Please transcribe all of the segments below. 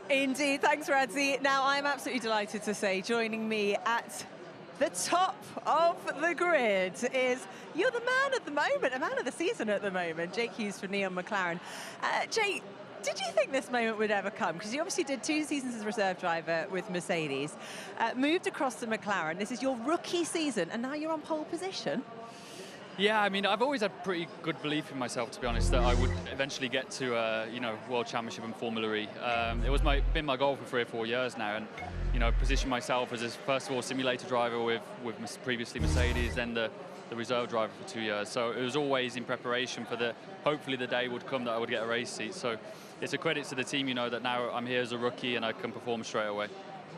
Indeed, thanks, Radzi. Now, I'm absolutely delighted to say, joining me at the top of the grid is, you're the man at the moment, a man of the season at the moment, Jake Hughes from Neon McLaren. Jake, did you think this moment would ever come? Because you obviously did 2 seasons as reserve driver with Mercedes, moved across to McLaren. This is your rookie season, and now you're on pole position. Yeah, I mean, I've always had pretty good belief in myself, to be honest, that I would eventually get to, World Championship in Formula E. It was been my goal for 3 or 4 years now, and position myself as a, first of all, simulator driver with previously Mercedes, then the reserve driver for 2 years. So it was always in preparation for hopefully the day would come that I would get a race seat. So it's a credit to the team, that now I'm here as a rookie and I can perform straight away.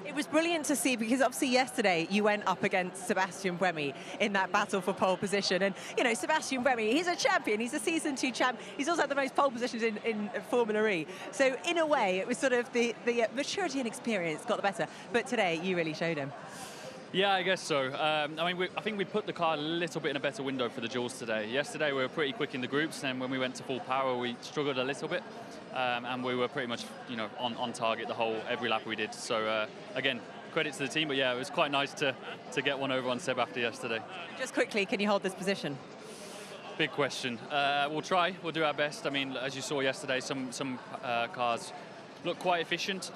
It was brilliant to see, because obviously yesterday you went up against Sebastian Buemi in that battle for pole position. And, Sebastian Buemi, he's a champion. He's a Season 2 champ. He's also had the most pole positions in Formula E. So in a way, it was sort of the maturity and experience got the better. But today, you really showed him. Yeah, I guess so. I think we put the car a little bit in a better window for the duels today. Yesterday, we were pretty quick in the groups, and when we went to full power, we struggled a little bit. And we were pretty much, on target every lap we did. So again, credit to the team, but yeah, it was quite nice to get one over on Seb after yesterday. Just quickly, can you hold this position? Big question. We'll try. We'll do our best. I mean, as you saw yesterday, some cars look quite efficient,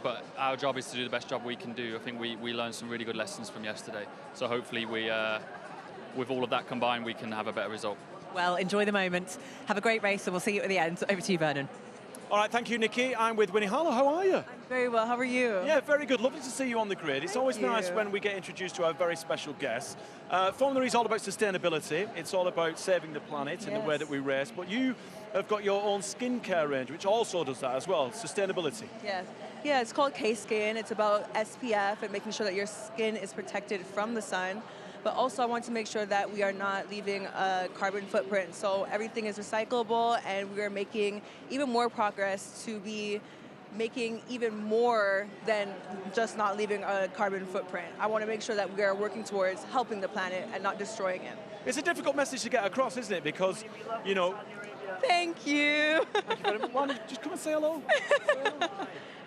but our job is to do the best job we can do. I think we learned some really good lessons from yesterday. So hopefully with all of that combined, we can have a better result. Well, enjoy the moment. Have a great race, and we'll see you at the end. Over to you, Vernon. All right, thank you, Nikki. I'm with Winnie Harlow. How are you? I'm very well. How are you? Yeah, very good. Lovely to see you on the grid. It's always nice when we get introduced to our very special guests. Formula E is all about sustainability. It's all about saving the planet in the way that we race. But you have got your own skincare range, which also does that as well, sustainability. Yeah, it's called K-Skin. It's about SPF and making sure that your skin is protected from the sun. But also I want to make sure that we are not leaving a carbon footprint. So everything is recyclable, and we are making even more progress to be making even more than just not leaving a carbon footprint. I want to make sure that we are working towards helping the planet and not destroying it. It's a difficult message to get across, isn't it? Because, Thank you. Thank you very much. Why don't you just come and say hello?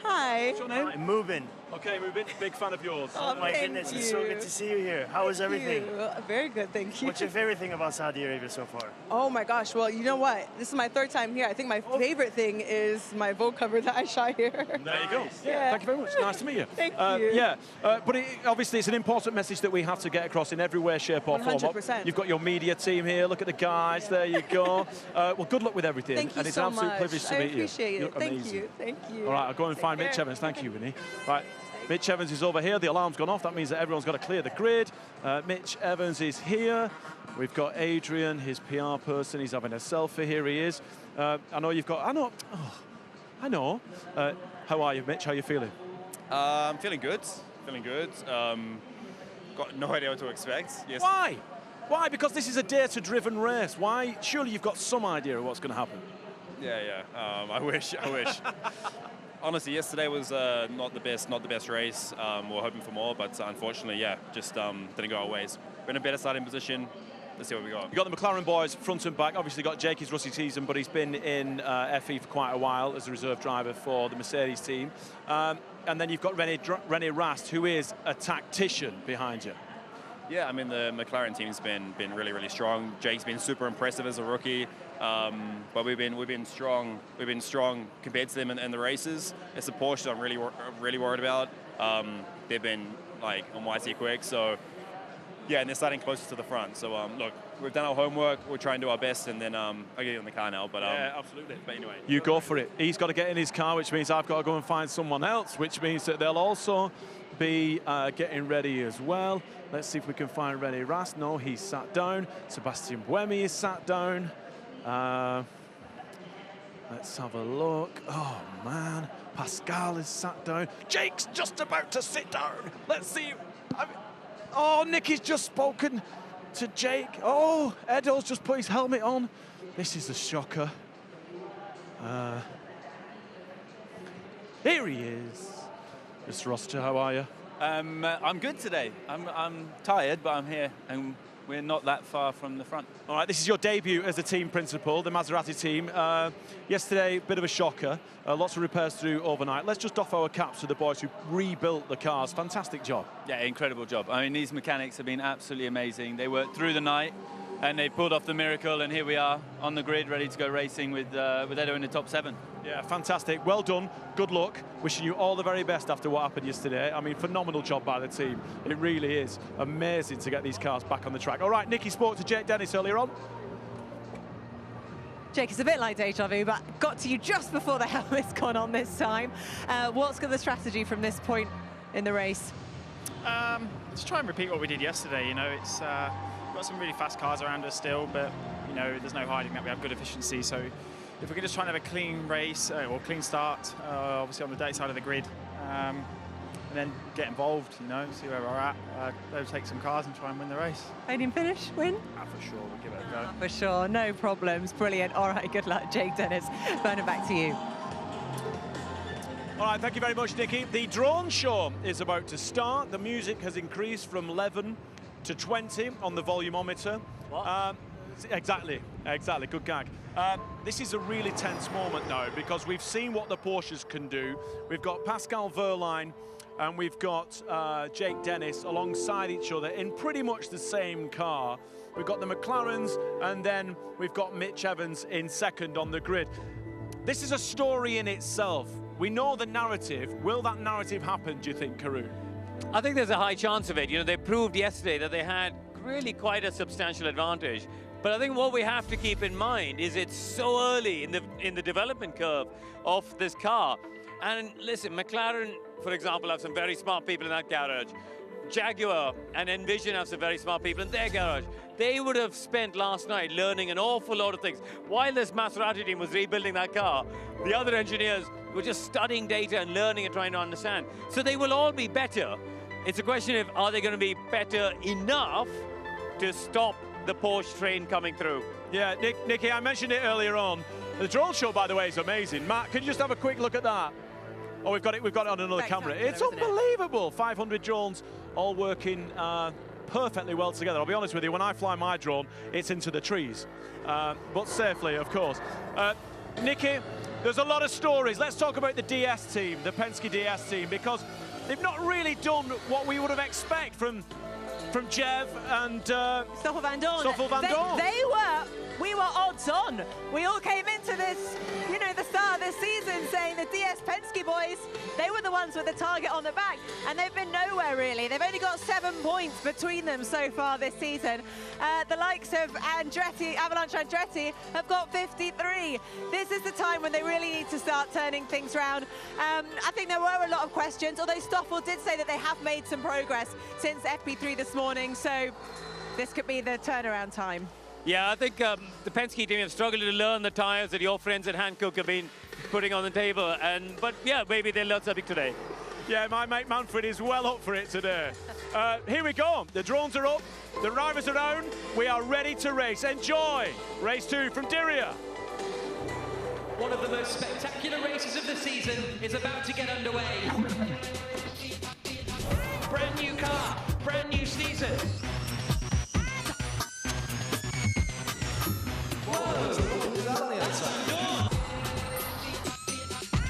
Hi. What's your name? I'm Mubin. Okay, Mubin, big fan of yours. Oh, my goodness, it's so good to see you here. How is everything? Very good, thank you. What's your favorite thing about Saudi Arabia so far? Oh my gosh, well, you know what? This is my 3rd time here. I think my favorite thing is my Vogue cover that I shot here. There you go. Yeah, thank you very much. Nice to meet you. Thank you. But obviously it's an important message that we have to get across in every way, shape or form. 100%. You've got your media team here. Look at the guys. There you go. Well, good luck with everything. Thank you and it's so an absolute much. privilege to meet you. I appreciate it. You look amazing. Thank you. All right, I'll go and find Take Mitch care. Evans. Thank you, Winnie. Right. Mitch Evans is over here. The alarm's gone off. That means that everyone's got to clear the grid. Mitch Evans is here. We've got Adrian, his PR person. He's having a selfie. Here he is. I know you've got... I know. How are you, Mitch? How are you feeling? I'm feeling good. Got no idea what to expect. Yes. Why? Why? Because this is a data-driven race. Why? Surely you've got some idea of what's going to happen. Yeah. I wish. Honestly, yesterday was not the best race. We're hoping for more, but unfortunately, just didn't go our ways. We're in a better starting position. Let's see what we got. You've got the McLaren boys front and back. Obviously got Jake, his rookie season, but he's been in FE for quite a while as a reserve driver for the Mercedes team. And then you've got René Rast, who is a tactician behind you. Yeah, I mean, the McLaren team's been really, really strong. Jake's been super impressive as a rookie. But we've been strong. We've been strong compared to them in the races. It's the Porsche I'm really worried about. They've been like on YC quick, so yeah, and they're starting closer to the front. So look, we've done our homework. We're trying to do our best, and then I'll get you in the car now. But yeah, absolutely. But anyway, you go for it. He's got to get in his car, which means I've got to go and find someone else, which means that they'll also be getting ready as well. Let's see if we can find René Rast. No, he's sat down. Sebastian Buemi is sat down. Let's have a look. Oh, man. Pascal is sat down. Jake's just about to sit down. Let's see. Oh, Nicky's just spoken to Jake. Oh, Edo's just put his helmet on. This is a shocker. Here he is. Mr. Roster, how are you? I'm good today. I'm tired, but I'm here. And we're not that far from the front. All right, this is your debut as the team principal, the Maserati team. Yesterday, bit of a shocker. Lots of repairs to do overnight. Let's just doff our caps to the boys who rebuilt the cars. Fantastic job. Yeah, incredible job. I mean, these mechanics have been absolutely amazing. They worked through the night, and they pulled off the miracle, and here we are on the grid, ready to go racing with Edo in the top 7. Yeah, fantastic. Well done. Good luck. Wishing you all the very best after what happened yesterday. I mean, phenomenal job by the team. It really is amazing to get these cars back on the track. All right, Nikki spoke to Jake Dennis earlier on. Jake, it's a bit like deja vu, but got to you just before the helmet's gone on this time. What's the strategy from this point in the race? Let's try and repeat what we did yesterday. You know, it's we've got some really fast cars around us still, but you know, there's no hiding that we have good efficiency. So if we can just try and have a clean race or clean start, obviously on the dirty side of the grid, and then get involved, you know, see where we're at, overtake some cars and try and win the race. Podium finish, win? For sure, we'll give it a go. For sure, no problems. Brilliant. All right, good luck, Jake Dennis. Burning back to you. All right, thank you very much, Nikki. The drone show is about to start. The music has increased from 11 to 20 on the volumeometer. What? Exactly, good gag. This is a really tense moment now because we've seen what the Porsches can do. We've got Pascal Wehrlein and we've got Jake Dennis alongside each other in pretty much the same car. We've got the McLarens and then we've got Mitch Evans in second on the grid. This is a story in itself. We know the narrative. Will that narrative happen, do you think, Karun? I think there's a high chance of it. You know, they proved yesterday that they had really quite a substantial advantage. But I think what we have to keep in mind is it's so early in the development curve of this car. And listen, McLaren, for example, have some very smart people in that garage. Jaguar and Envision have some very smart people in their garage. They would have spent last night learning an awful lot of things. While this Maserati team was rebuilding that car, the other engineers were just studying data and learning and trying to understand. So they will all be better. It's a question of, are they going to be better enough to stop the Porsche train coming through? Yeah, Nikki, I mentioned it earlier on. The drone show, by the way, is amazing. Matt, can you just have a quick look at that? Oh, we've got it on another camera. It's unbelievable. 500 drones all working perfectly well together. I'll be honest with you, when I fly my drone, it's into the trees, but safely, of course. Nikki, there's a lot of stories. Let's talk about the DS team, the Penske DS team, because they've not really done what we would have expected from Jev and Stoffel Van Dorn. We were odds on. We all came into this, you know, the start of this season saying the DS Penske boys, they were the ones with the target on the back, and they've been nowhere really. They've only got 7 points between them so far this season. The likes of Avalanche Andretti have got 53. This is the time when they really need to start turning things around. I think there were a lot of questions, although Stoffel did say that they have made some progress since FP3 this morning, so this could be the turnaround time. Yeah, I think the Penske team have struggled to learn the tyres that your friends at Hankook have been putting on the table. But yeah, maybe they'll learn something today. Yeah, my mate Manfred is well up for it today. Here we go. The drones are up. The drivers are down. We are ready to race. Enjoy. Race 2 from Diriyah. One of the most spectacular races of the season is about to get underway. Brand new car, brand new season.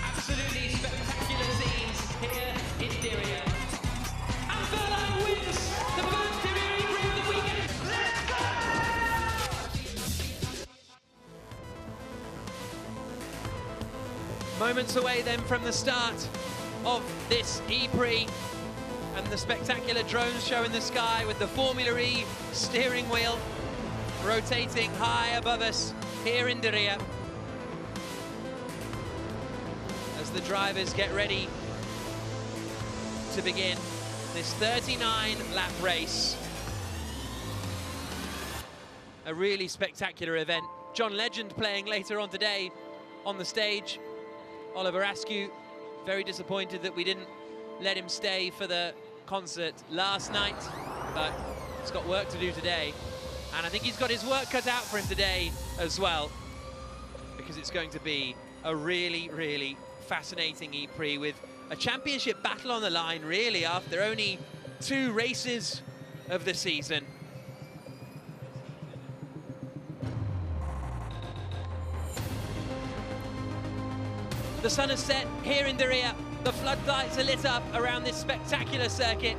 Absolutely spectacular scenes here in Diriyah. And Wehrlein wins the first Diriyah E-Prix of the weekend. Let's go! Moments away then from the start of this E-Prix and the spectacular drone show in the sky with the Formula E steering wheel rotating high above us here in Diriyah as the drivers get ready to begin this 39-lap race. A really spectacular event. John Legend playing later on today on the stage. Oliver Askew, very disappointed that we didn't let him stay for the concert last night, but he's got work to do today. And I think he's got his work cut out for him today as well, because it's going to be a really, really fascinating E-Prix with a championship battle on the line, really, after only 2 races of the season. The sun has set here in Diriyah. The floodlights are lit up around this spectacular circuit.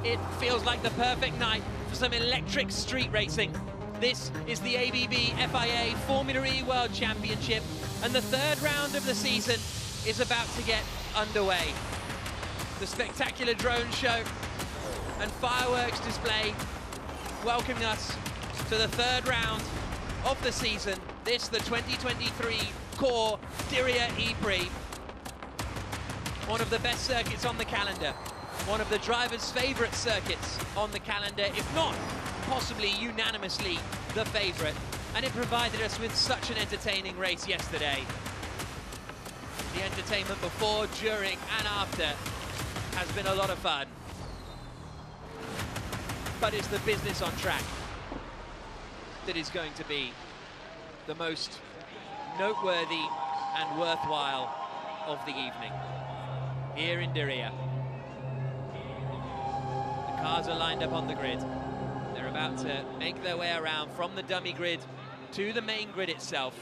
It feels like the perfect night for some electric street racing. This is the ABB FIA Formula E World Championship, and the third round of the season is about to get underway. The spectacular drone show and fireworks display welcoming us to the third round of the season. This, the 2023 CORE Diriyah E-Prix. One of the best circuits on the calendar. One of the drivers' favourite circuits on the calendar, if not possibly unanimously the favourite. And it provided us with such an entertaining race yesterday. The entertainment before, during and after has been a lot of fun. But it's the business on track that is going to be the most noteworthy and worthwhile of the evening here in Diriyah. The cars are lined up on the grid. They're about to make their way around from the dummy grid to the main grid itself.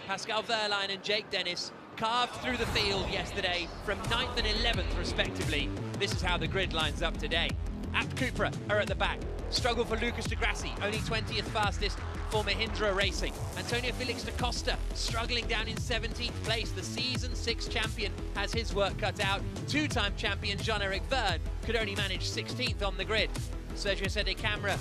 Pascal Wehrlein and Jake Dennis carved through the field yesterday from 9th and 11th respectively. This is how the grid lines up today. Apt Cupra are at the back. Struggle for Lucas de Grassi, only 20th fastest for Mahindra Racing. Antonio Felix da Costa struggling down in 17th place. The Season 6 champion has his work cut out. Two-time champion Jean-Eric Verne could only manage 16th on the grid. Sergio Sede Camera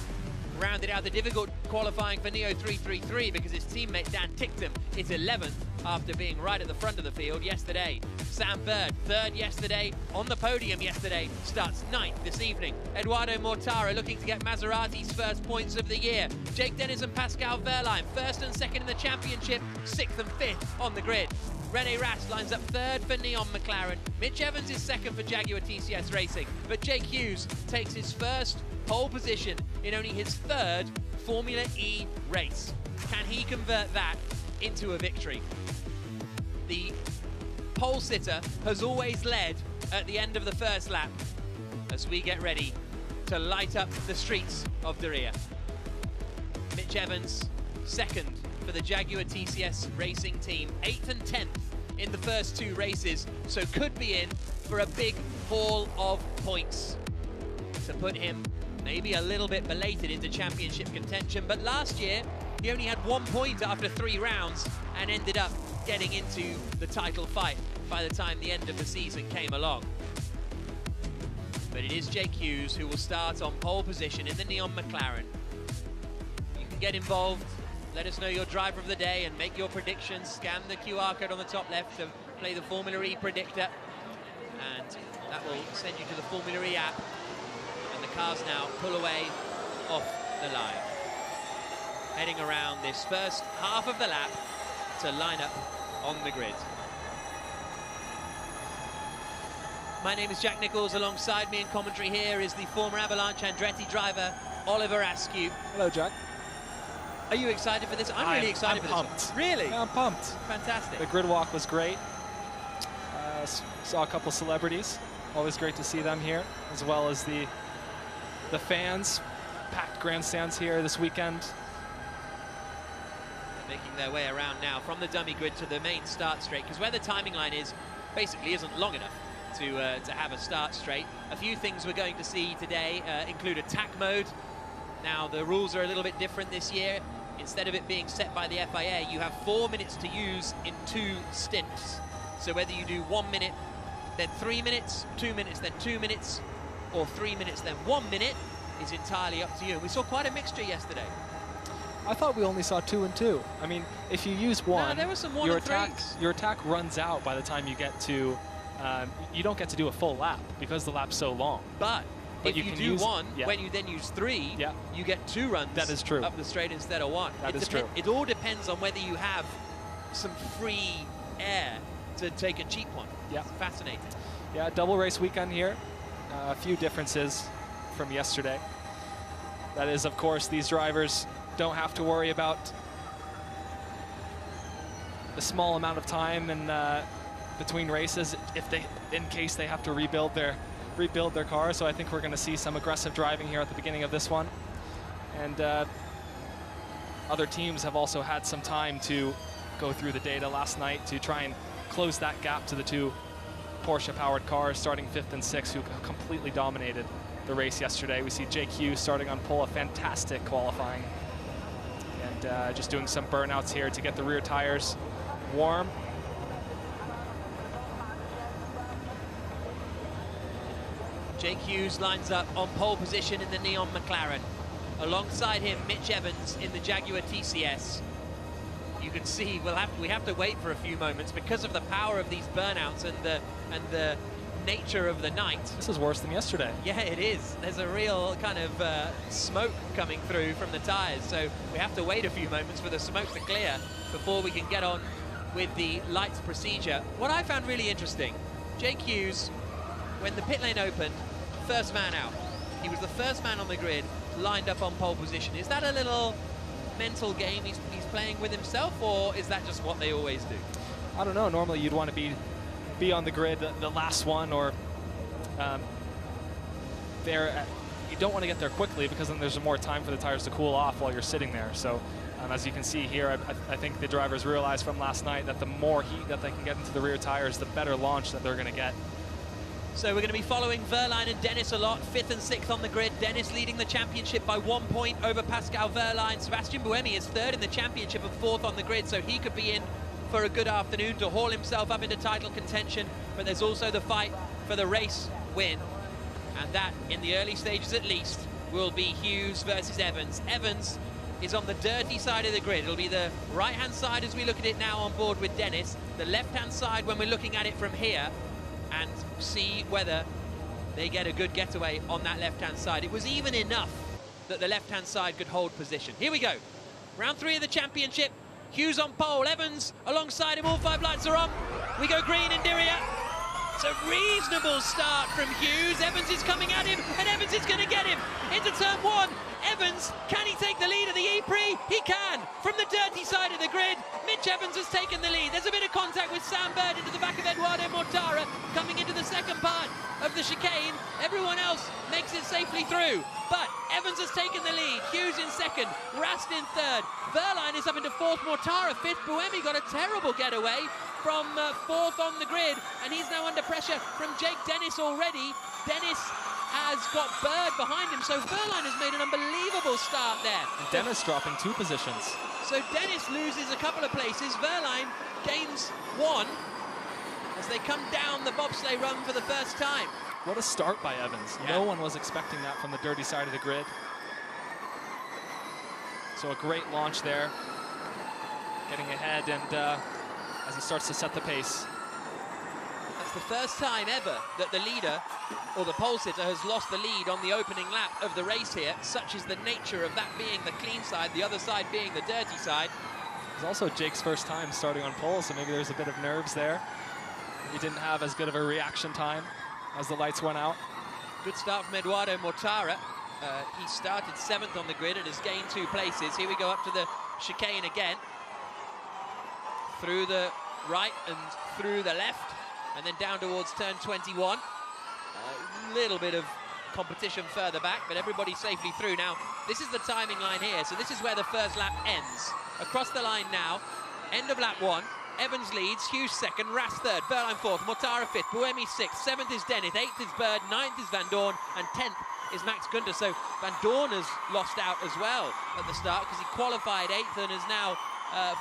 rounded out the difficult qualifying for Neo 333 because his teammate Dan Ticktum is 11th after being right at the front of the field yesterday. Sam Bird, third yesterday, on the podium yesterday, starts 9th this evening. Eduardo Mortara looking to get Maserati's first points of the year. Jake Dennis and Pascal Wehrlein, first and second in the championship, 6th and 5th on the grid. Rene Rast lines up third for Neon McLaren. Mitch Evans is second for Jaguar TCS Racing, but Jake Hughes takes his first pole position in only his third Formula E race. Can he convert that into a victory? The pole sitter has always led at the end of the first lap as we get ready to light up the streets of Diriyah. Mitch Evans, second for the Jaguar TCS Racing team, 8th and 10th in the first two races, so could be in for a big haul of points to put him maybe a little bit belated into championship contention. But last year, he only had 1 point after 3 rounds and ended up getting into the title fight by the time the end of the season came along. But it is Jake Hughes who will start on pole position in the Neon McLaren. You can get involved, let us know your driver of the day and make your predictions. Scan the QR code on the top left to play the Formula E predictor, and that will send you to the Formula E app. And the cars now pull away off the line, heading around this first half of the lap to line up on the grid. My name is Jack Nichols. Alongside me in commentary here is the former Avalanche Andretti driver, Oliver Askew. Hello, Jack. Are you excited for this? I'm really excited for pumped. this one. Really? Yeah, I'm pumped. Fantastic. The grid walk was great. Saw a couple celebrities. Always great to see them here, as well as the fans. Packed grandstands here this weekend. They're making their way around now from the dummy grid to the main start straight, because where the timing line is, basically isn't long enough to have a start straight. A few things we're going to see today include attack mode. Now, the rules are a little bit different this year. Instead of it being set by the FIA, you have 4 minutes to use in 2 stints. So whether you do 1 minute, then 3 minutes, 2 minutes, then 2 minutes, or 3 minutes, then 1 minute, is entirely up to you. And we saw quite a mixture yesterday. I thought we only saw 2 and 2. I mean, if you use one, no, there was some 1 your and 3s. Your attack runs out by the time you get to, you don't get to do a full lap because the lap's so long. But if you do one, yeah. when you then use 3, yeah. you get 2 runs. That is true. Up the straight instead of 1. That is true. It all depends on whether you have some free air to take a cheap one. Yeah. It's fascinating. Yeah, double race weekend here. A few differences from yesterday. That is, of course, these drivers don't have to worry about a small amount of time in between races in case they have to rebuild their car. So I think we're going to see some aggressive driving here at the beginning of this one. And other teams have also had some time to go through the data last night to try and close that gap to the two Porsche-powered cars starting 5th and 6th, who completely dominated the race yesterday. We see Jake Hughes starting on pole, a fantastic qualifying, and just doing some burnouts here to get the rear tires warm. Jake Hughes lines up on pole position in the neon McLaren. Alongside him, Mitch Evans in the Jaguar TCS. You can see we have to wait for a few moments because of the power of these burnouts and the nature of the night. This is worse than yesterday. Yeah, it is. There's a real kind of smoke coming through from the tires, so we have to wait a few moments for the smoke to clear before we can get on with the lights procedure. What I found really interesting, Jake Hughes, when the pit lane opened, first man out. He was the first man on the grid, lined up on pole position. Is that a little mental game he's playing with himself, or is that just what they always do? I don't know. Normally you'd want to be on the grid, the last one, or there. You don't want to get there quickly because then there's more time for the tires to cool off while you're sitting there. So as you can see here, I think the drivers realized from last night that the more heat that they can get into the rear tires, the better launch that they're going to get. So we're going to be following Wehrlein and Dennis a lot, 5th and 6th on the grid. Dennis leading the championship by 1 point over Pascal Wehrlein. Sebastian Buemi is 3rd in the championship and 4th on the grid, so he could be in for a good afternoon to haul himself up into title contention. But there's also the fight for the race win, and that, in the early stages at least, will be Hughes versus Evans. Evans is on the dirty side of the grid. It'll be the right-hand side as we look at it now on board with Dennis, the left-hand side when we're looking at it from here, and see whether they get a good getaway on that left-hand side. It was even enough that the left-hand side could hold position. Here we go. Round 3 of the championship. Hughes on pole, Evans alongside him, all 5 lights are on. We go green in Diriyah. It's a reasonable start from Hughes. Evans is coming at him, and Evans is going to get him into turn 1. Evans, can he take the lead of the E-Prix? He can, from the dirty side of the grid. Mitch Evans has taken the lead. There's a bit of contact with Sam Bird into the back of Eduardo Mortara, coming into the second part of the chicane. Everyone else makes it safely through, but Evans has taken the lead. Hughes in 2nd, Rast in 3rd. Wehrlein is up into 4th, Mortara 5th. Buemi got a terrible getaway from 4th on the grid, and he's now under pressure from Jake Dennis already. Dennis has got Bird behind him, so Wehrlein has made an unbelievable start there. And Dennis dropping 2 positions. So Dennis loses a couple of places. Wehrlein gains 1 as they come down the bobsleigh run for the first time. What a start by Evans. Yeah. No one was expecting that from the dirty side of the grid. So a great launch there, getting ahead, and as he starts to set the pace. That's the first time ever that the leader, or the pole sitter, has lost the lead on the opening lap of the race here. Such is the nature of that being the clean side, the other side being the dirty side. It's also Jake's first time starting on pole, so maybe there's a bit of nerves there. He didn't have as good of a reaction time as the lights went out. Good start from Eduardo Mortara. He started 7th on the grid and has gained 2 places. Here we go up to the chicane again. Through the right and through the left, and then down towards turn 21. A little bit of competition further back, but everybody's safely through. Now, this is the timing line here, so this is where the first lap ends. Across the line now, end of lap 1. Evans leads, Hughes 2nd, Rast 3rd, Wehrlein 4th, Mortara 5th, Buemi 6th, 7th is Dennis, 8th is Bird, 9th is Van Dorn, and 10th is Max Gunter. So Van Dorn has lost out as well at the start because he qualified 8th and has now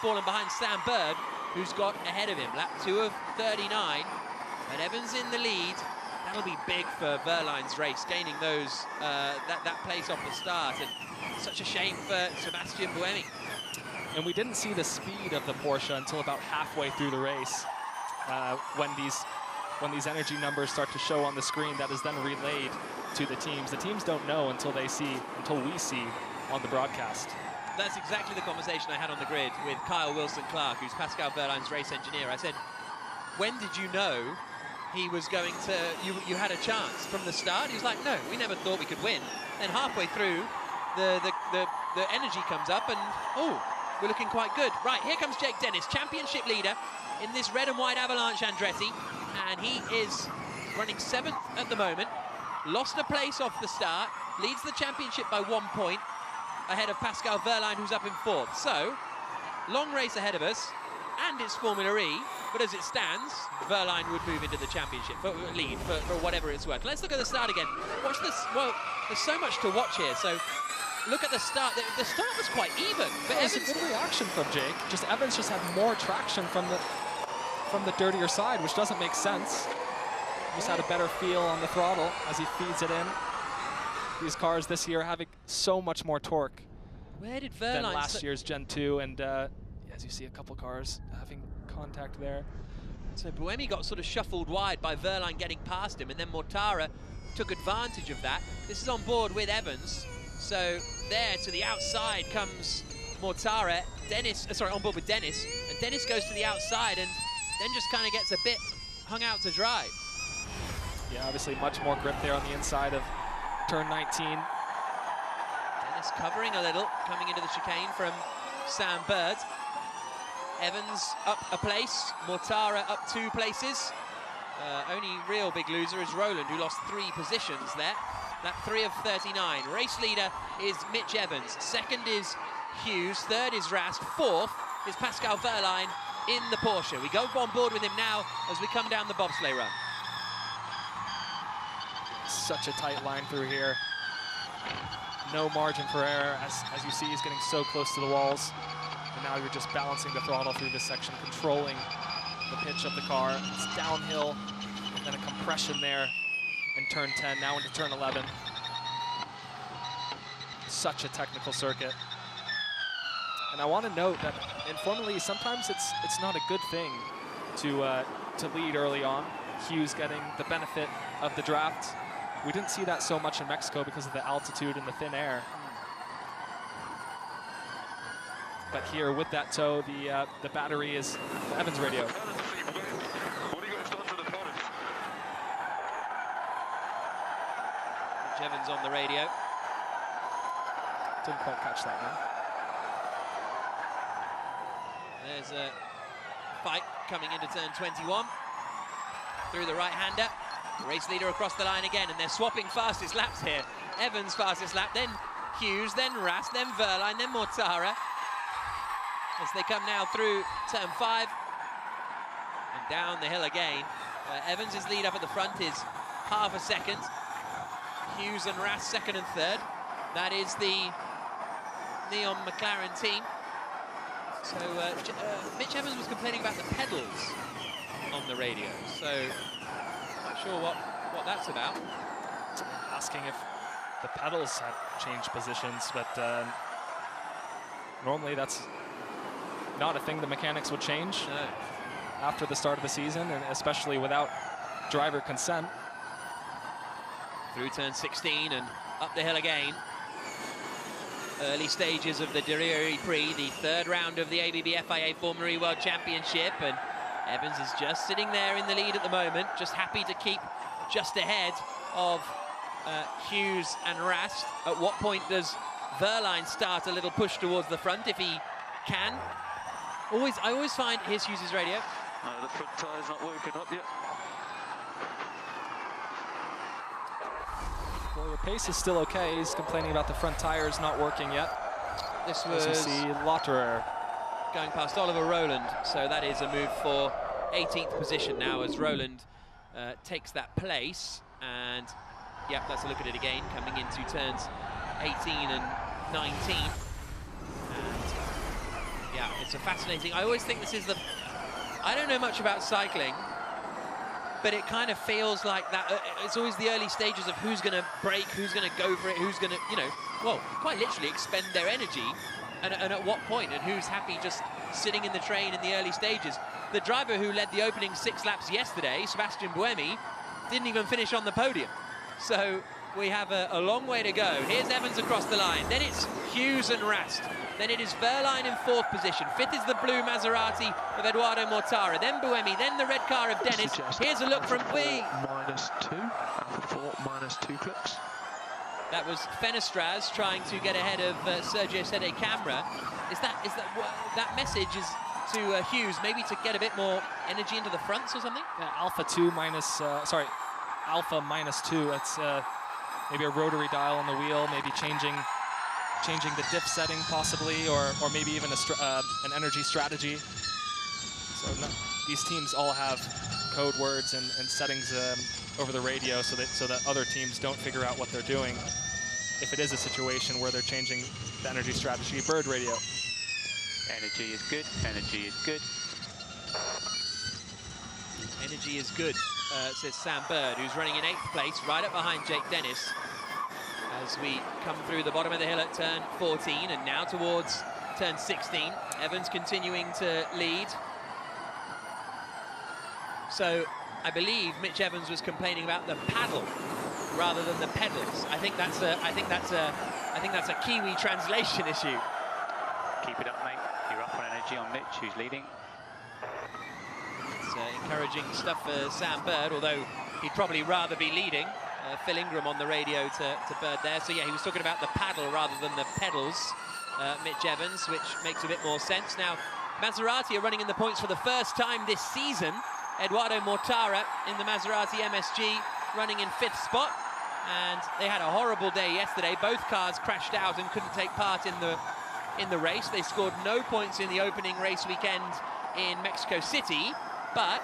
fallen behind Sam Bird, who's got ahead of him. Lap 2 of 39, and Evans in the lead. That'll be big for Wehrlein's race, gaining those that place off the start, and such a shame for Sebastian Buemi. And we didn't see the speed of the Porsche until about halfway through the race, when these energy numbers start to show on the screen. That is then relayed to the teams. The teams don't know until we see on the broadcast. That's exactly the conversation I had on the grid with Kyle Wilson-Clark, who's Pascal Wehrlein's race engineer. I said, when did you know he was going to, you had a chance from the start? He was like, no, we never thought we could win. Then halfway through, the energy comes up and, oh, we're looking quite good. Right, here comes Jake Dennis, championship leader in this red and white Avalanche Andretti, and he is running 7th at the moment, lost a place off the start, leads the championship by 1 point, ahead of Pascal Wehrlein, who's up in 4th. So, long race ahead of us. and it's Formula E, but as it stands, Wehrlein would move into the championship lead for whatever it's worth. Let's look at the start again. Watch this. Well, there's so much to watch here. So look at the start. The start was quite even. But It's a good reaction from Jake. Just Evans just had more traction from the dirtier side, which doesn't make sense. Just had a better feel on the throttle as he feeds it in. These cars this year having so much more torque where did than Wehrlein last year's Gen 2, and as you see a couple cars having contact there. So Buemi got sort of shuffled wide by Wehrlein getting past him, and then Mortara took advantage of that. This is on board with Evans. So there to the outside comes Mortara. On board with Dennis, and Dennis goes to the outside and then just kind of gets a bit hung out to dry. Yeah, obviously much more grip there on the inside of turn 19. Dennis covering a little, coming into the chicane from Sam Bird. Evans up a place, Mortara up 2 places. Only real big loser is Roland, who lost 3 positions there. That 3 of 39. Race leader is Mitch Evans. Second is Hughes. Third is Rast. Fourth is Pascal Wehrlein in the Porsche. We go on board with him now as we come down the bobsleigh run. Such a tight line through here. No margin for error. As you see, he's getting so close to the walls. And now you're just balancing the throttle through this section, controlling the pitch of the car. It's downhill, and then a compression there in turn 10, now into turn 11. Such a technical circuit. And I want to note that in Formula E, sometimes it's not a good thing to lead early on. Hughes getting the benefit of the draft. We didn't see that so much in Mexico because of the altitude and the thin air. But here with that tow, the battery is the Evans radio. Mitch Evans on the radio. Didn't quite catch that one. There's a fight coming into turn 21. Through the right-hander. Race leader across the line again, and they're swapping fastest laps here. Evans fastest lap, then Hughes, then Rast, then Wehrlein, then Mortara. As they come now through turn 5 and down the hill again. Evans' lead up at the front is half a second. Hughes and Rast second and third. That is the Neon McLaren team. So Mitch Evans was complaining about the pedals on the radio. So not sure what that's about. Asking if the pedals had changed positions, but normally that's not a thing the mechanics would change after the start of the season, and especially without driver consent. Through turn 16 and up the hill again. Early stages of the Diriyah E-Prix, the 3rd round of the ABB FIA Formula E World Championship, and Evans is just sitting there in the lead at the moment, just happy to keep just ahead of Hughes and Rast. At what point does Wehrlein start a little push towards the front if he can? I always find, here's Hughes' radio. No, the front tyre's not working up yet. Well, your pace is still okay. He's complaining about the front tires not working yet. This was, as you see, Lotterer going past Oliver Roland, so that is a move for 18th position now as Roland takes that place. And yeah, let's look at it again, coming into turns 18 and 19. And yeah, it's a fascinating, I always think this is the, I don't know much about cycling, but it kind of feels like that, it's always the early stages of who's going to brake, who's going to go for it, who's going to, you know, well, quite literally expend their energy, and at what point, and who's happy just sitting in the train in the early stages. The driver who led the opening 6 laps yesterday, Sebastian Buemi, didn't even finish on the podium. So we have a long way to go. Here's Evans across the line, then it's Hughes and Rast. Then it is Wehrlein in 4th position. 5th is the blue Maserati of Eduardo Mortara. Then Buemi, then the red car of Dennis. Here's a look from -2, Alpha 4 -2 clicks. That was Fenestraz trying to get ahead of Sergio Sede Camera. That message is to Hughes, maybe to get a bit more energy into the fronts or something? Yeah, Alpha -2. That's maybe a rotary dial on the wheel, maybe changing the diff setting possibly, or maybe even an energy strategy. So these teams all have code words and settings over the radio so that other teams don't figure out what they're doing if it is a situation where they're changing the energy strategy. Bird radio. Energy is good, energy is good. Energy is good, says Sam Bird, who's running in 8th place, right up behind Jake Dennis. As we come through the bottom of the hill at turn 14 and now towards turn 16. Evans continuing to lead. So I believe Mitch Evans was complaining about the paddle rather than the pedals. I think that's a Kiwi translation issue. Keep it up, mate. You're up on energy on Mitch, who's leading. It's encouraging stuff for Sam Bird, although he'd probably rather be leading. Phil Ingram on the radio to Bird there. So yeah, he was talking about the paddle rather than the pedals, Mitch Evans, which makes a bit more sense. Now, Maserati are running in the points for the first time this season. Eduardo Mortara in the Maserati MSG running in 5th spot. And they had a horrible day yesterday. Both cars crashed out and couldn't take part in the race. They scored no points in the opening race weekend in Mexico City, but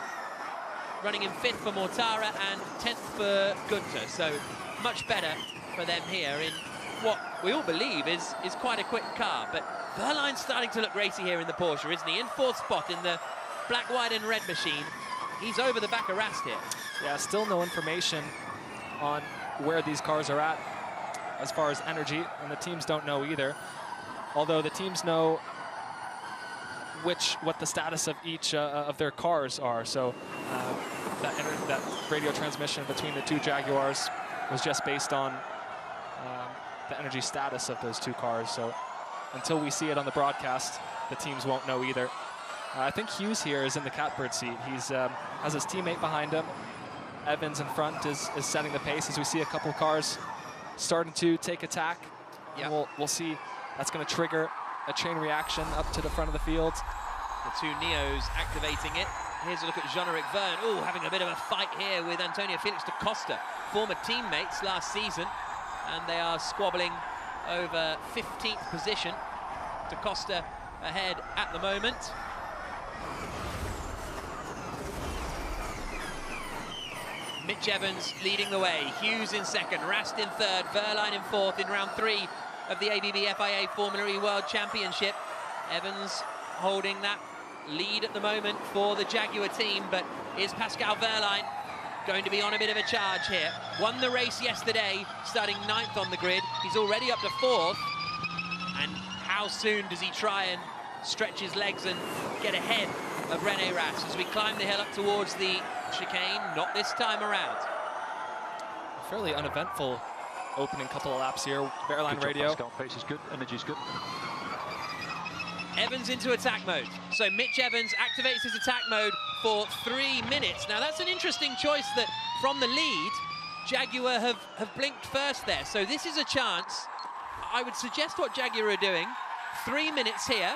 running in 5th for Mortara and 10th for Gunther. So much better for them here in what we all believe is quite a quick car. But Wehrlein's starting to look racy here in the Porsche, isn't he? In 4th spot in the black, white and red machine. He's over the back of Rast here. Yeah, still no information on where these cars are at as far as energy, and the teams don't know either. Although the teams know what the status of each of their cars are. So that radio transmission between the two Jaguars was just based on the energy status of those two cars. So until we see it on the broadcast, the teams won't know either. I think Hughes here is in the catbird seat. He's has his teammate behind him. Evans in front is setting the pace as we see a couple cars starting to take attack. Yep. We'll see. That's going to trigger a chain reaction up to the front of the field. The two Neos activating it. Here's a look at Jean-Eric Verne. Oh, having a bit of a fight here with Antonio Felix da Costa, former teammates last season. And they are squabbling over 15th position. Da Costa ahead at the moment. Mitch Evans leading the way. Hughes in 2nd, Rast in 3rd, Wehrlein in 4th in round 3 of the ABB FIA Formula E World Championship. Evans holding that lead at the moment for the Jaguar team, but is Pascal Wehrlein going to be on a bit of a charge here? Won the race yesterday, starting 9th on the grid. He's already up to 4th. And how soon does he try and stretch his legs and get ahead of René Rast as we climb the hill up towards the chicane? Not this time around. Fairly uneventful opening couple of laps here. Wehrlein radio. Pascal, pace is good, energy's good. Evans into attack mode. So Mitch Evans activates his attack mode for 3 minutes. Now that's an interesting choice that from the lead, Jaguar have blinked first there. So this is a chance. I would suggest what Jaguar are doing. 3 minutes here.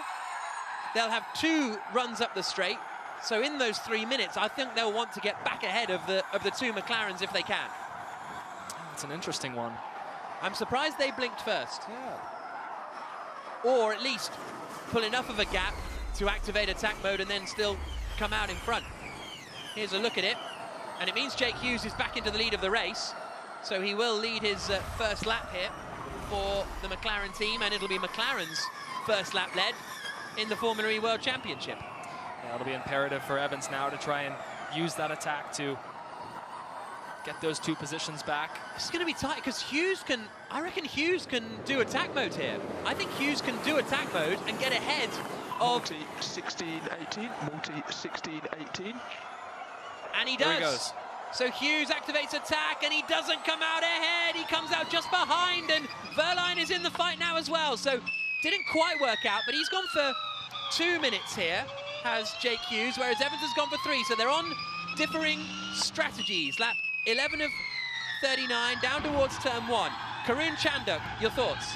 They'll have 2 runs up the straight. So in those 3 minutes, I think they'll want to get back ahead of the 2 McLarens if they can. It's an interesting one. I'm surprised they blinked first. Yeah. Or at least pull enough of a gap to activate attack mode and then still come out in front. Here's a look at it. And it means Jake Hughes is back into the lead of the race. So he will lead his first lap here for the McLaren team, and it'll be McLaren's first lap led in the Formula E World Championship. Yeah, it'll be imperative for Evans now to try and use that attack to get those 2 positions back. It's going to be tight because I reckon Hughes can do attack mode here. I think Hughes can do attack mode and get ahead of... Multi 16-18, multi 16-18. And he does. Here he goes. So Hughes activates attack and he doesn't come out ahead. He comes out just behind, and Wehrlein is in the fight now as well. So didn't quite work out, but he's gone for 2 minutes here, has Jake Hughes, whereas Evans has gone for 3. So they're on differing strategies. Lap 11 of 39, down towards turn 1. Karun Chandok, your thoughts?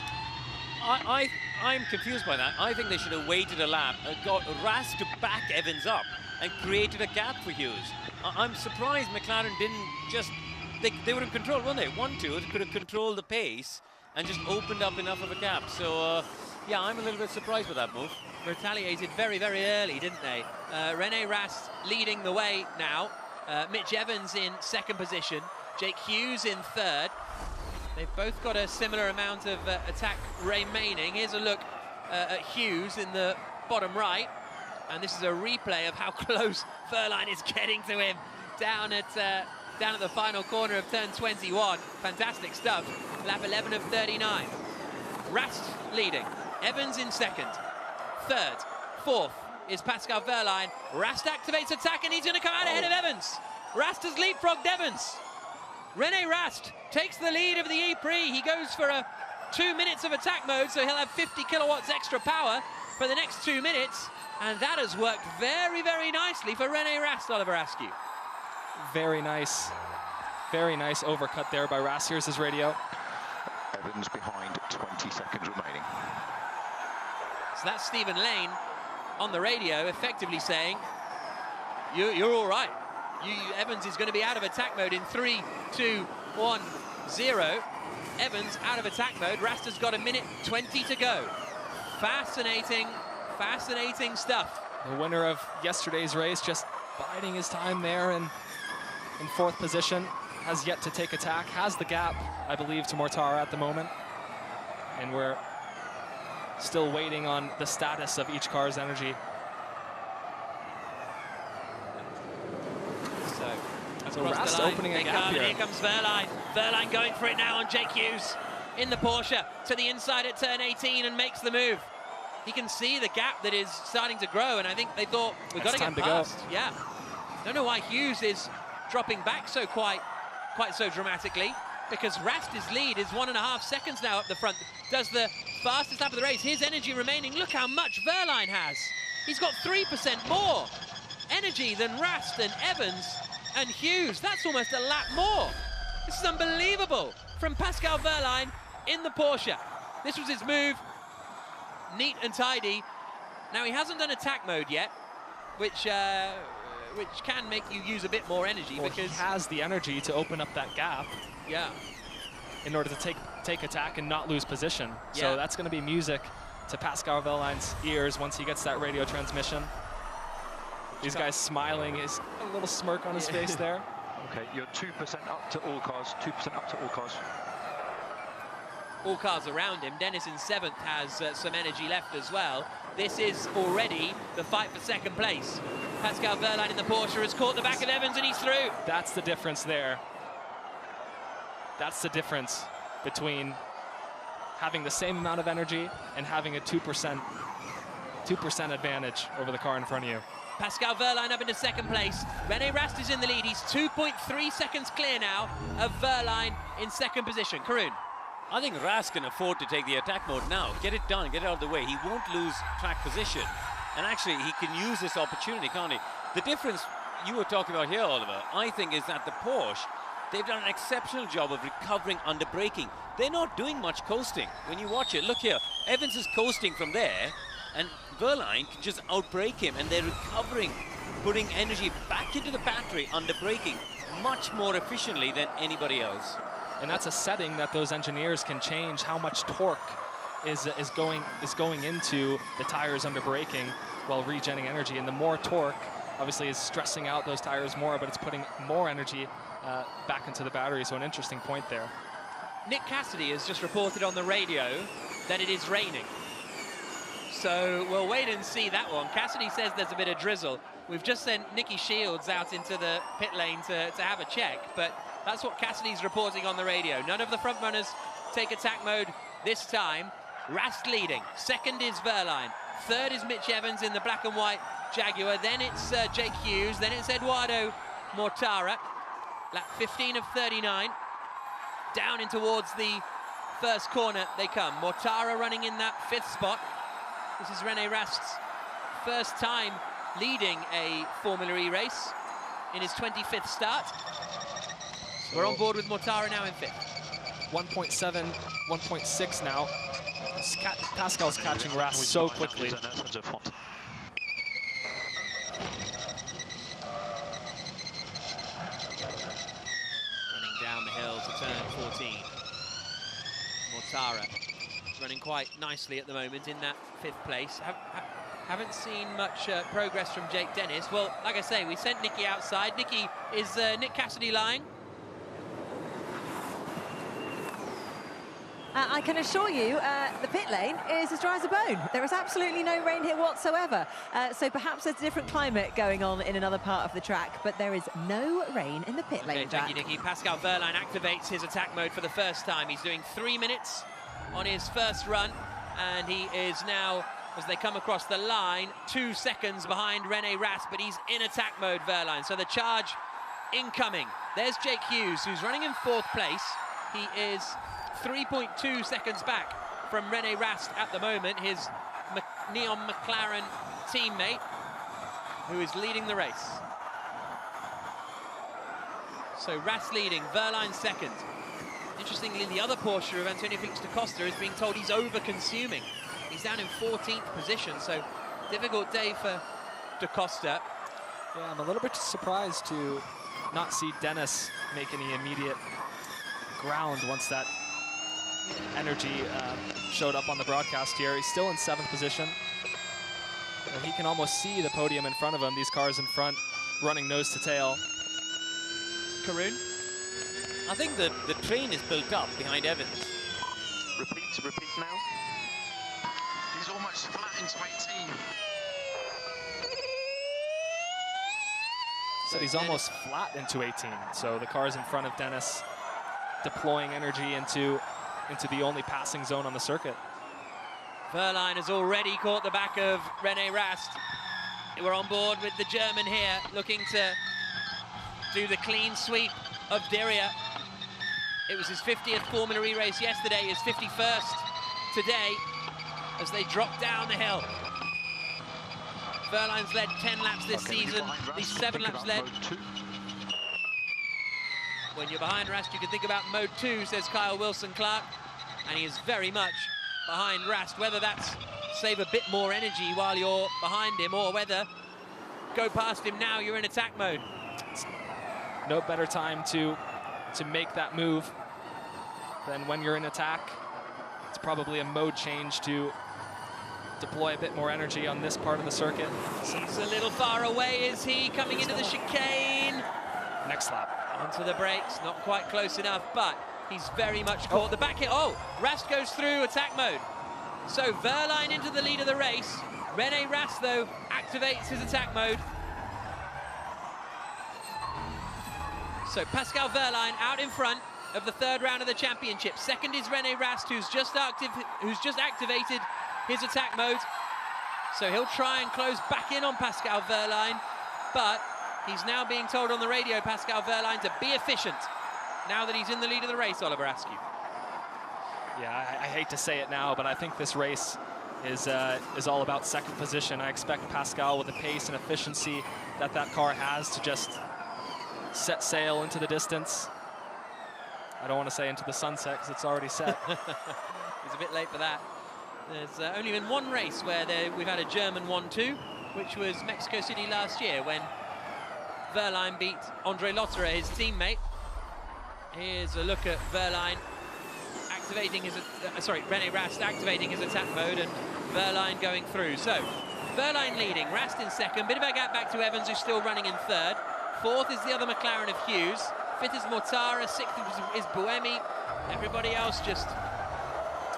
I'm confused by that. I think they should have waited a lap, got Rast to back Evans up and created a gap for Hughes. I'm surprised McLaren didn't just... They were in control, weren't they? 1-2, could have controlled the pace and just opened up enough of a gap. So Yeah, I'm a little bit surprised with that move. Retaliated very, very early, didn't they? René Rast leading the way now. Mitch Evans in second position. Jake Hughes in third. They've both got a similar amount of attack remaining. Here's a look at Hughes in the bottom right. And this is a replay of how close Wehrlein is getting to him down at the final corner of turn 21. Fantastic stuff. Lap 11 of 39. Rast leading. Evans in second. Third. Fourth is Pascal Wehrlein. Rast activates attack and he's going to come out ahead of Evans. Rast has leapfrogged Evans. René Rast takes the lead of the E-Prix. He goes for 2 minutes of attack mode, so he'll have 50 kilowatts extra power for the next 2 minutes. And that has worked very, very nicely for René Rast, Oliver Askew. Very nice overcut there by Rast. Here's his radio. Evans behind, 20 seconds remaining. So that's Stephen Lane on the radio, effectively saying, you're all right. Evans is going to be out of attack mode in 3, 2, 1, 0. Evans out of attack mode. Rast has got 1:20 to go. Fascinating stuff. The winner of yesterday's race just biding his time there and in fourth position. Has yet to take attack. Has the gap, I believe, to Mortara at the moment. And we're still waiting on the status of each car's energy. So Rast opening a gap here. Here comes Wehrlein. Wehrlein going for it now on Jake Hughes in the Porsche to the inside at turn 18 and makes the move. He can see the gap that is starting to grow, and I think they thought we've got to get past. Yeah. Don't know why Hughes is dropping back so quite so dramatically, because Rast's lead is 1.5 seconds now up the front. Does the fastest lap of the race. His energy remaining. Look how much Wehrlein has. He's got 3% more energy than Rast and Evans and Hughes. That's almost a lap more. This is unbelievable from Pascal Wehrlein in the Porsche. This was his move. Neat and tidy. Now he hasn't done attack mode yet, which can make you use a bit more energy, well, because he has the energy to open up that gap. Yeah. In order to take attack and not lose position. Yeah. So that's going to be music to Pascal Wehrlein's ears once he gets that radio transmission. These guys smiling, is a little smirk on his face there. Okay, you're 2% up to all cars, 2% up to all cars. All cars around him. Dennis in 7th has some energy left as well. This is already the fight for second place. Pascal Wehrlein in the Porsche has caught the back of Evans and he's through. That's the difference there. That's the difference between having the same amount of energy and having a 2% advantage over the car in front of you. Pascal Wehrlein up into second place. René Rast is in the lead. He's 2.3 seconds clear now of Wehrlein in second position. Karun. I think Rast can afford to take the attack mode now. Get it done, get it out of the way. He won't lose track position. And actually, he can use this opportunity, can't he? The difference you were talking about here, Oliver, I think, is that the Porsche, they've done an exceptional job of recovering under braking. They're not doing much coasting. When you watch it, look here. Evans is coasting from there, and Wehrlein can just outbrake him, and they're recovering, putting energy back into the battery under braking much more efficiently than anybody else. And that's a setting that those engineers can change how much torque is going into the tires under braking while regenerating energy. And the more torque, obviously, is stressing out those tires more, but it's putting more energy back into the battery. So an interesting point there. Nick Cassidy has just reported on the radio that it is raining. So we'll wait and see that one. Cassidy says there's a bit of drizzle. We've just sent Nicky Shields out into the pit lane to have a check, but that's what Cassidy's reporting on the radio. None of the front runners take attack mode this time. Rast leading. Second is Wehrlein. Third is Mitch Evans in the black and white Jaguar. Then it's Jake Hughes. Then it's Eduardo Mortara. Lap 15 of 39. Down in towards the first corner they come. Mortara running in that 5th spot. This is René Rast's first time leading a Formula E race in his 25th start. So we're on board with Mortara now in 5th. 1.7, 1.6 now. Pascal's catching Rast so quickly. Running down the hill to turn 14. Mortara running quite nicely at the moment in that 5th place. Haven't seen much progress from Jake Dennis. Well, like I say, we sent Nicky outside. Nicky, is Nick Cassidy lying? I can assure you, the pit lane is as dry as a bone. There is absolutely no rain here whatsoever. So perhaps there's a different climate going on in another part of the track, but there is no rain in the pit lane, Jack. Thank you, Nicky. Pascal Wehrlein activates his attack mode for the first time. He's doing 3 minutes on his first run, and he is now, as they come across the line, 2 seconds behind René Rast, but he's in attack mode, Wehrlein. So the charge incoming. There's Jake Hughes, who's running in 4th place. He is 3.2 seconds back from René Rast at the moment, his Neon McLaren teammate, who is leading the race. So Rast leading, Wehrlein second. Interestingly, the other Porsche of Antonio Felix da Costa is being told he's over-consuming. He's down in 14th position, so difficult day for da Costa. Yeah, I'm a little bit surprised to not see Dennis make any immediate ground once that energy showed up on the broadcast here. He's still in 7th position. And he can almost see the podium in front of him, these cars in front running nose to tail. Karun? I think the train is built up behind Evans. Repeat now. He's almost flat into 18. So he's almost flat into 18. So the cars in front of Dennis deploying energy into the only passing zone on the circuit. Wehrlein has already caught the back of René Rast. We're on board with the German here, looking to do the clean sweep of Diriyah. It was his 50th Formula E race yesterday, his 51st today, as they drop down the hill. Wehrlein's led 10 laps this season, these 7 laps led. When you're behind Rast, you can think about mode 2, says Kyle Wilson-Clark, and he is very much behind Rast, whether that's save a bit more energy while you're behind him, or whether go past him now, you're in attack mode. No better time to make that move than when you're in attack. It's probably a mode change to deploy a bit more energy on this part of the circuit. He's a little far away, is he? Coming into the chicane. Next lap. Onto the brakes, not quite close enough, but he's very much caught the back hit. Oh, Rast goes through attack mode. So Wehrlein into the lead of the race. René Rast, though, activates his attack mode. So Pascal Wehrlein out in front of the 3rd round of the championship. Second is René Rast, who's just activated his attack mode. So he'll try and close back in on Pascal Wehrlein, but he's now being told on the radio, Pascal Wehrlein, to be efficient now that he's in the lead of the race, Oliver Askew. Yeah, I hate to say it now, but I think this race is all about 2nd position. I expect Pascal, with the pace and efficiency that car has, to just set sail into the distance. I don't want to say into the sunset, because it's already set. He's a bit late for that. There's only been one race where we've had a German 1-2, which was Mexico City last year, when Wehrlein beat Andre Lotterer, his teammate. Here's a look at Wehrlein activating his, René Rast activating his attack mode, and Wehrlein going through. So, Wehrlein leading, Rast in 2nd, bit of a gap back to Evans, who's still running in 3rd. 4th is the other McLaren of Hughes. 5th is Mortara, 6th is Buemi. Everybody else just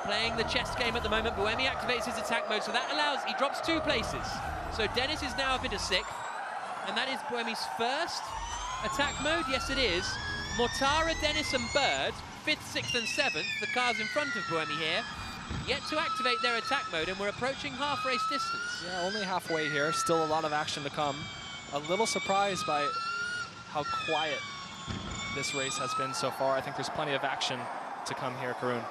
playing the chess game at the moment. Buemi activates his attack mode, so that allows, he drops 2 places. So Dennis is now up into 6th, and that is Buemi's 1st attack mode. Yes, it is. Mortara, Dennis and Bird, 5th, 6th and 7th, the cars in front of Buemi here, yet to activate their attack mode, and we're approaching half race distance. Yeah, only halfway here, still a lot of action to come. A little surprised by how quiet this race has been so far. I think there's plenty of action to come here, Karun.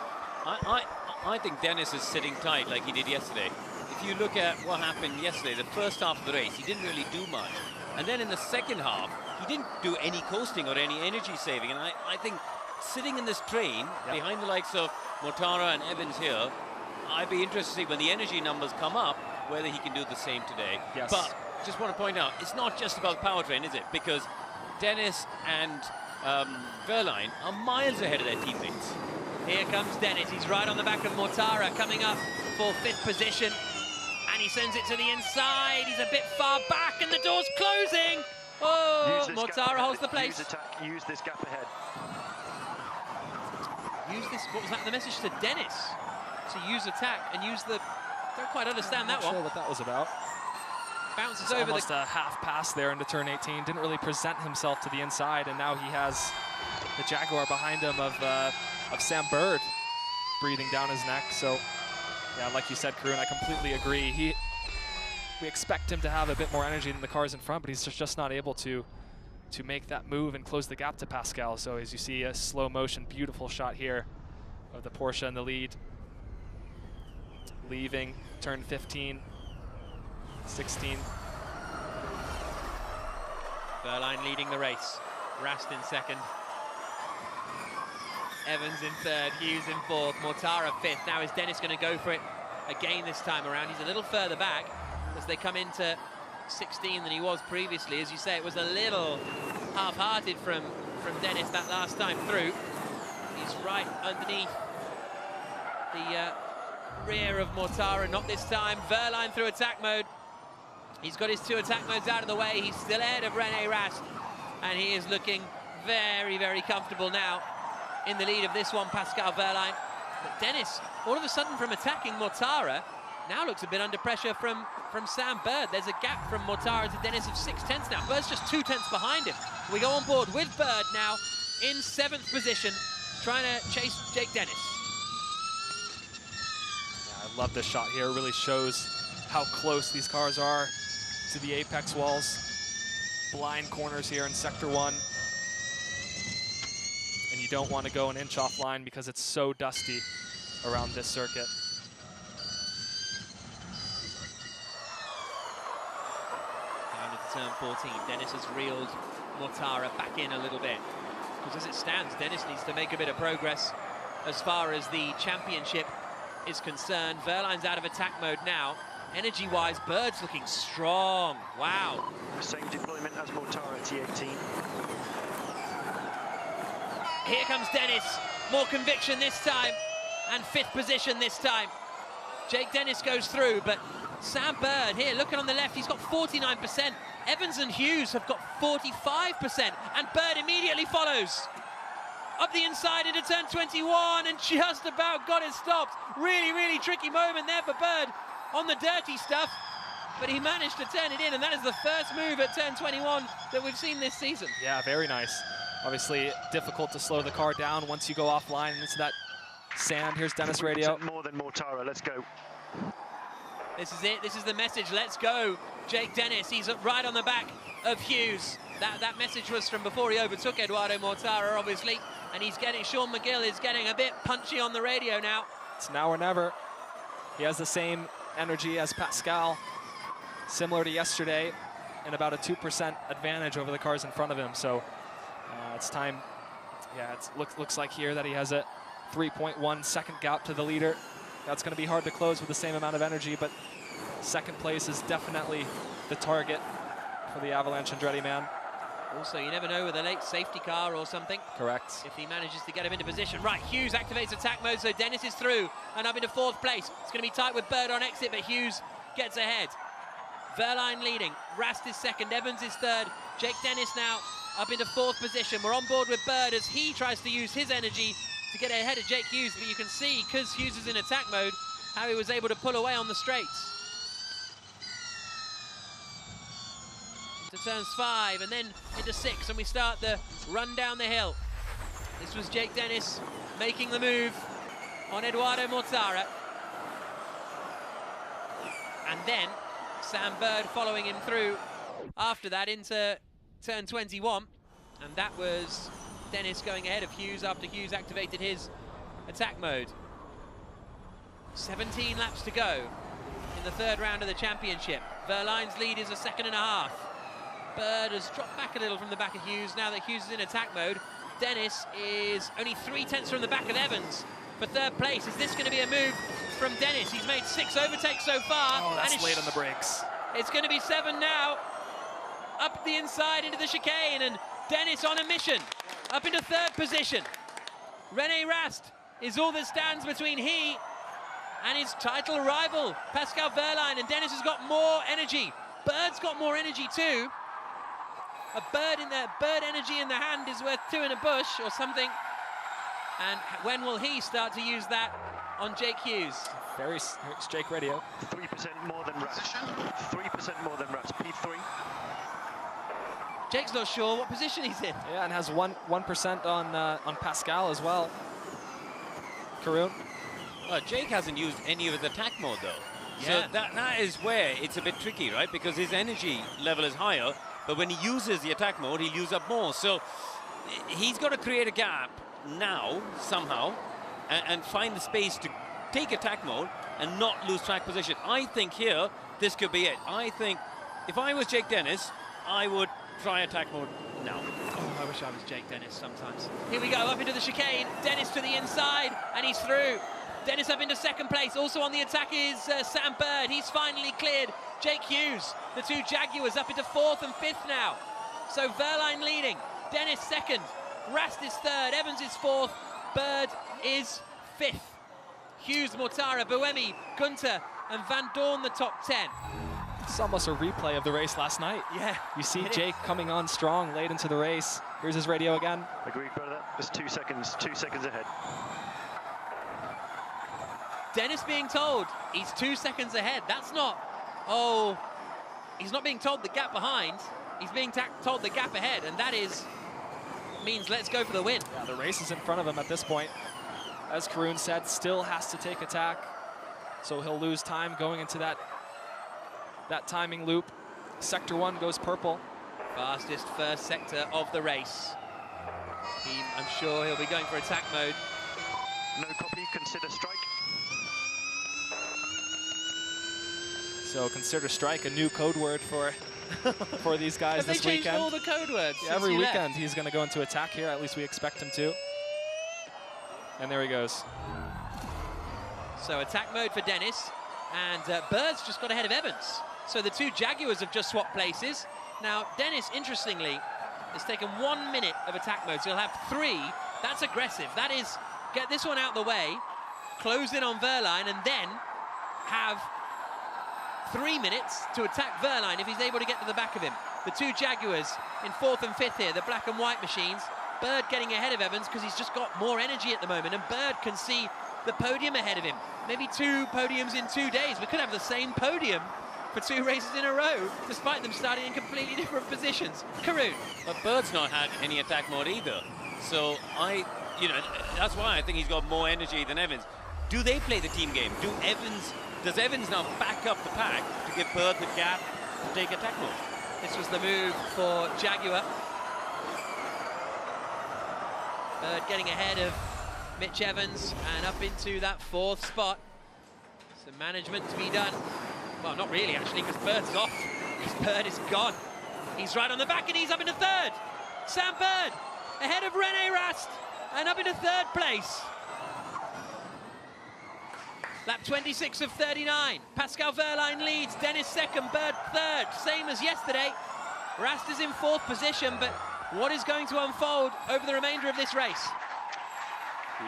I think Dennis is sitting tight like he did yesterday. If you look at what happened yesterday, the first half of the race, he didn't really do much. And then in the second half, he didn't do any coasting or any energy saving. And I think sitting in this train, behind the likes of Mortara and Evans here, I'd be interested to see when the energy numbers come up, whether he can do the same today. Yes. But just want to point out, it's not just about powertrain, is it? Because Dennis and Wehrlein are miles ahead of their teammates. Here comes Dennis. He's right on the back of Mortara, coming up for 5th position. And he sends it to the inside. He's a bit far back, and the door's closing. Oh, Mortara holds the place. Use this gap ahead. Use this, what was that, the message to Dennis? To use attack and use the, don't quite understand that one. Not sure what that was about. Bounces it's over almost a half pass there into turn 18. Didn't really present himself to the inside, and now he has the Jaguar behind him of Sam Bird breathing down his neck. So, yeah, like you said, Karun, I completely agree. We expect him to have a bit more energy than the cars in front, but he's just not able to make that move and close the gap to Pascal. So as you see, a slow motion, beautiful shot here of the Porsche in the lead. Leaving turn 15, 16. Wehrlein leading the race. Rast in 2nd. Evans in 3rd, Hughes in 4th, Mortara 5th. Now is Dennis going to go for it again this time around? He's a little further back as they come into 16 than he was previously. As you say, it was a little half-hearted from Dennis that last time through. He's right underneath the rear of Mortara, not this time. Wehrlein through attack mode. He's got his 2 attack modes out of the way. He's still ahead of René Rast, and he is looking very, very comfortable now in the lead of this one, Pascal Wehrlein. But Dennis, all of a sudden from attacking Mortara, now looks a bit under pressure from Sam Bird. There's a gap from Mortara to Dennis of 6/10 now. Bird's just 2/10 behind him. We go on board with Bird now in 7th position, trying to chase Jake Dennis. Yeah, I love this shot here. It really shows how close these cars are to the apex walls. Blind corners here in Sector 1. And you don't want to go an inch offline because it's so dusty around this circuit. Down into turn 14, Dennis has reeled Mortara back in a little bit. Because as it stands, Dennis needs to make a bit of progress as far as the championship is concerned. Wehrlein's out of attack mode now. Energy-wise, Bird's looking strong. Wow. Same deployment as Mortara T18. Here comes Dennis. More conviction this time. And 5th position this time. Jake Dennis goes through, but Sam Bird here, looking on the left, he's got 49%. Evans and Hughes have got 45%. And Bird immediately follows. Up the inside into turn 21 and just about got it stopped. Really, really tricky moment there for Bird on the dirty stuff, but he managed to turn it in, and that is the first move at turn 21 that we've seen this season. Yeah, very nice. Obviously, difficult to slow the car down once you go offline into that sand. Here's Dennis radio. More than Mortara, let's go. This is it, this is the message, let's go. Jake Dennis, he's right on the back of Hughes. That message was from before he overtook Eduardo Mortara, obviously, and he's getting, Sean McGill is getting a bit punchy on the radio now. It's now or never. He has the same energy as Pascal, similar to yesterday, and about a 2% advantage over the cars in front of him. So it's time. Yeah, it looks like here that he has a 3.1 second gap to the leader. That's going to be hard to close with the same amount of energy, but 2nd place is definitely the target for the Avalanche Andretti man. Also, you never know with a late safety car or something. Correct. If he manages to get him into position. Right, Hughes activates attack mode, so Dennis is through and up into 4th place. It's going to be tight with Bird on exit, but Hughes gets ahead. Wehrlein leading. Rast is 2nd, Evans is 3rd. Jake Dennis now up into 4th position. We're on board with Bird as he tries to use his energy to get ahead of Jake Hughes, but you can see, because Hughes is in attack mode, how he was able to pull away on the straights. Into turns 5 and then into 6, and we start the run down the hill. This was Jake Dennis making the move on Eduardo Mortara. And then Sam Bird following him through after that into turn 21. And that was Dennis going ahead of Hughes after Hughes activated his attack mode. 17 laps to go in the 3rd round of the championship. Wehrlein's lead is a 2.5. Bird has dropped back a little from the back of Hughes now that Hughes is in attack mode. Dennis is only 3/10 from the back of Evans for 3rd place. Is this going to be a move from Dennis? He's made 6 overtakes so far. Oh, that's late on the brakes. It's going to be 7 now. Up the inside into the chicane, and Dennis on a mission. Up into 3rd position. René Rast is all that stands between he and his title rival, Pascal Wehrlein, and Dennis has got more energy. Bird's got more energy too. A bird in there, bird energy in the hand is worth 2 in a bush or something. And when will he start to use that on Jake Hughes? Here's Jake Radio. 3% more than Rast. 3% more than Rast. P3. Jake's not sure what position he's in. Yeah, and has 1% on Pascal as well. Karun. Well, Jake hasn't used any of his attack mode though. Yeah. So that is where it's a bit tricky, right? Because his energy level is higher, but when he uses the attack mode, he'll use up more. So he's got to create a gap now, somehow, and find the space to take attack mode and not lose track position. I think here, this could be it. I think if I was Jake Dennis, I would try attack mode now. Oh, I wish I was Jake Dennis sometimes. Here we go, up into the chicane. Dennis to the inside, and he's through. Dennis up into second place. Also on the attack is Sam Bird. He's finally cleared Jake Hughes. The two Jaguars up into 4th and 5th now. So Wehrlein leading. Dennis second. Rast is 3rd. Evans is 4th. Bird is 5th. Hughes, Mortara, Buemi, Gunter, and Van Dorn the top 10. It's almost a replay of the race last night. Yeah. You see Jake coming on strong late into the race. Here's his radio again. Agreed, brother. It's 2 seconds ahead. Dennis being told he's 2 seconds ahead. That's not, he's not being told the gap behind. He's being told the gap ahead, and that means let's go for the win. Yeah, the race is in front of him at this point. As Karun said, still has to take attack, so he'll lose time going into that timing loop. Sector 1 goes purple. Fastest first sector of the race. I'm sure he'll be going for attack mode. No copy, consider strike. So consider strike a new code word for these guys this weekend. They changed all the code words. Yeah, every weekend he's going to go into attack here. At least we expect him to. And there he goes. So attack mode for Dennis, and Bird's just got ahead of Evans. So the two Jaguars have just swapped places. Now Dennis, interestingly, has taken 1 minute of attack mode, so he'll have 3. That's aggressive. That is, get this one out the way, close in on Wehrlein, and then have 3 minutes to attack Wehrlein if he's able to get to the back of him. The two Jaguars in 4th and 5th here, the black and white machines. Bird getting ahead of Evans because he's just got more energy at the moment, and Bird can see the podium ahead of him. Maybe 2 podiums in 2 days. We could have the same podium for 2 races in a row, despite them starting in completely different positions. Karun. But Bird's not had any attack mode either. So that's why I think he's got more energy than Evans. Do they play the team game? Does Evans now back up the pack to give Bird the gap to take attack mode? This was the move for Jaguar. Bird getting ahead of Mitch Evans and up into that 4th spot. Some management to be done. Well, not really, actually, because Bird's off. Because Bird is gone. He's right on the back, and he's up into 3rd. Sam Bird ahead of René Rast and up into 3rd place. Lap 26 of 39. Pascal Wehrlein leads. Dennis 2nd, Bird 3rd. Same as yesterday. Rast is in 4th position, but what is going to unfold over the remainder of this race?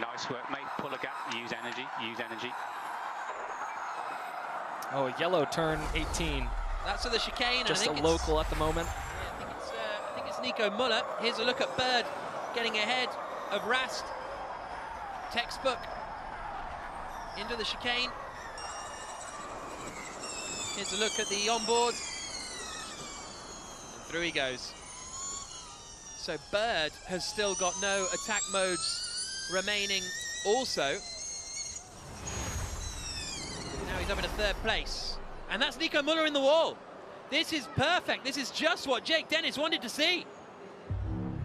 Nice work, mate. Pull a gap, use energy, use energy. Oh, yellow turn 18. That's for the chicane. Just and I think a local at the moment. Yeah, I think it's Nico Muller. Here's a look at Bird getting ahead of Rast. Textbook into the chicane. Here's a look at the onboard. And through he goes. So Bird has still got no attack modes remaining also. Now he's up into 3rd place. And that's Nico Muller in the wall. This is perfect. This is just what Jake Dennis wanted to see.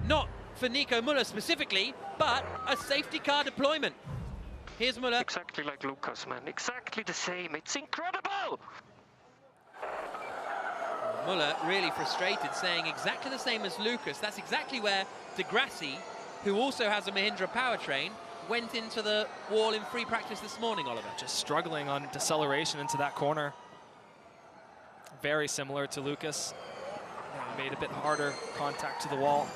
Not for Nico Muller specifically, but a safety car deployment. Here's Muller. Exactly like Lucas, man. Exactly the same. It's incredible! Muller really frustrated, saying exactly the same as Lucas. That's exactly where De Grassi, who also has a Mahindra powertrain, went into the wall in free practice this morning, Oliver. Just struggling on deceleration into that corner. Very similar to Lucas. Made a bit harder contact to the wall.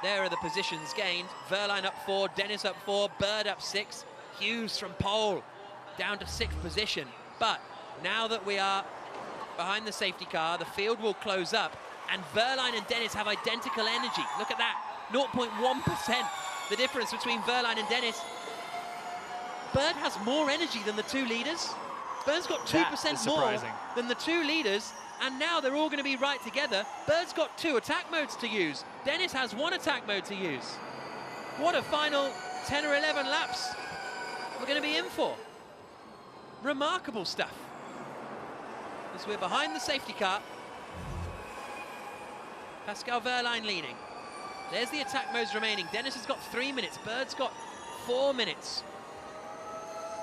there are the positions gained. Wehrlein up 4, Dennis up 4, Bird up 6, Hughes from pole down to 6th position. But now that we are behind the safety car, the field will close up, and Wehrlein and Dennis have identical energy. Look at that, 0.1%, the difference between Wehrlein and Dennis. Bird has more energy than the 2 leaders. Bird's got 2% more than the 2 leaders, and now they're all going to be right together. Bird's got 2 attack modes to use. Dennis has 1 attack mode to use. What a final 10 or 11 laps we're going to be in for. Remarkable stuff. As we're behind the safety car. Pascal Wehrlein leading. There's the attack modes remaining. Dennis has got 3 minutes. Bird's got 4 minutes.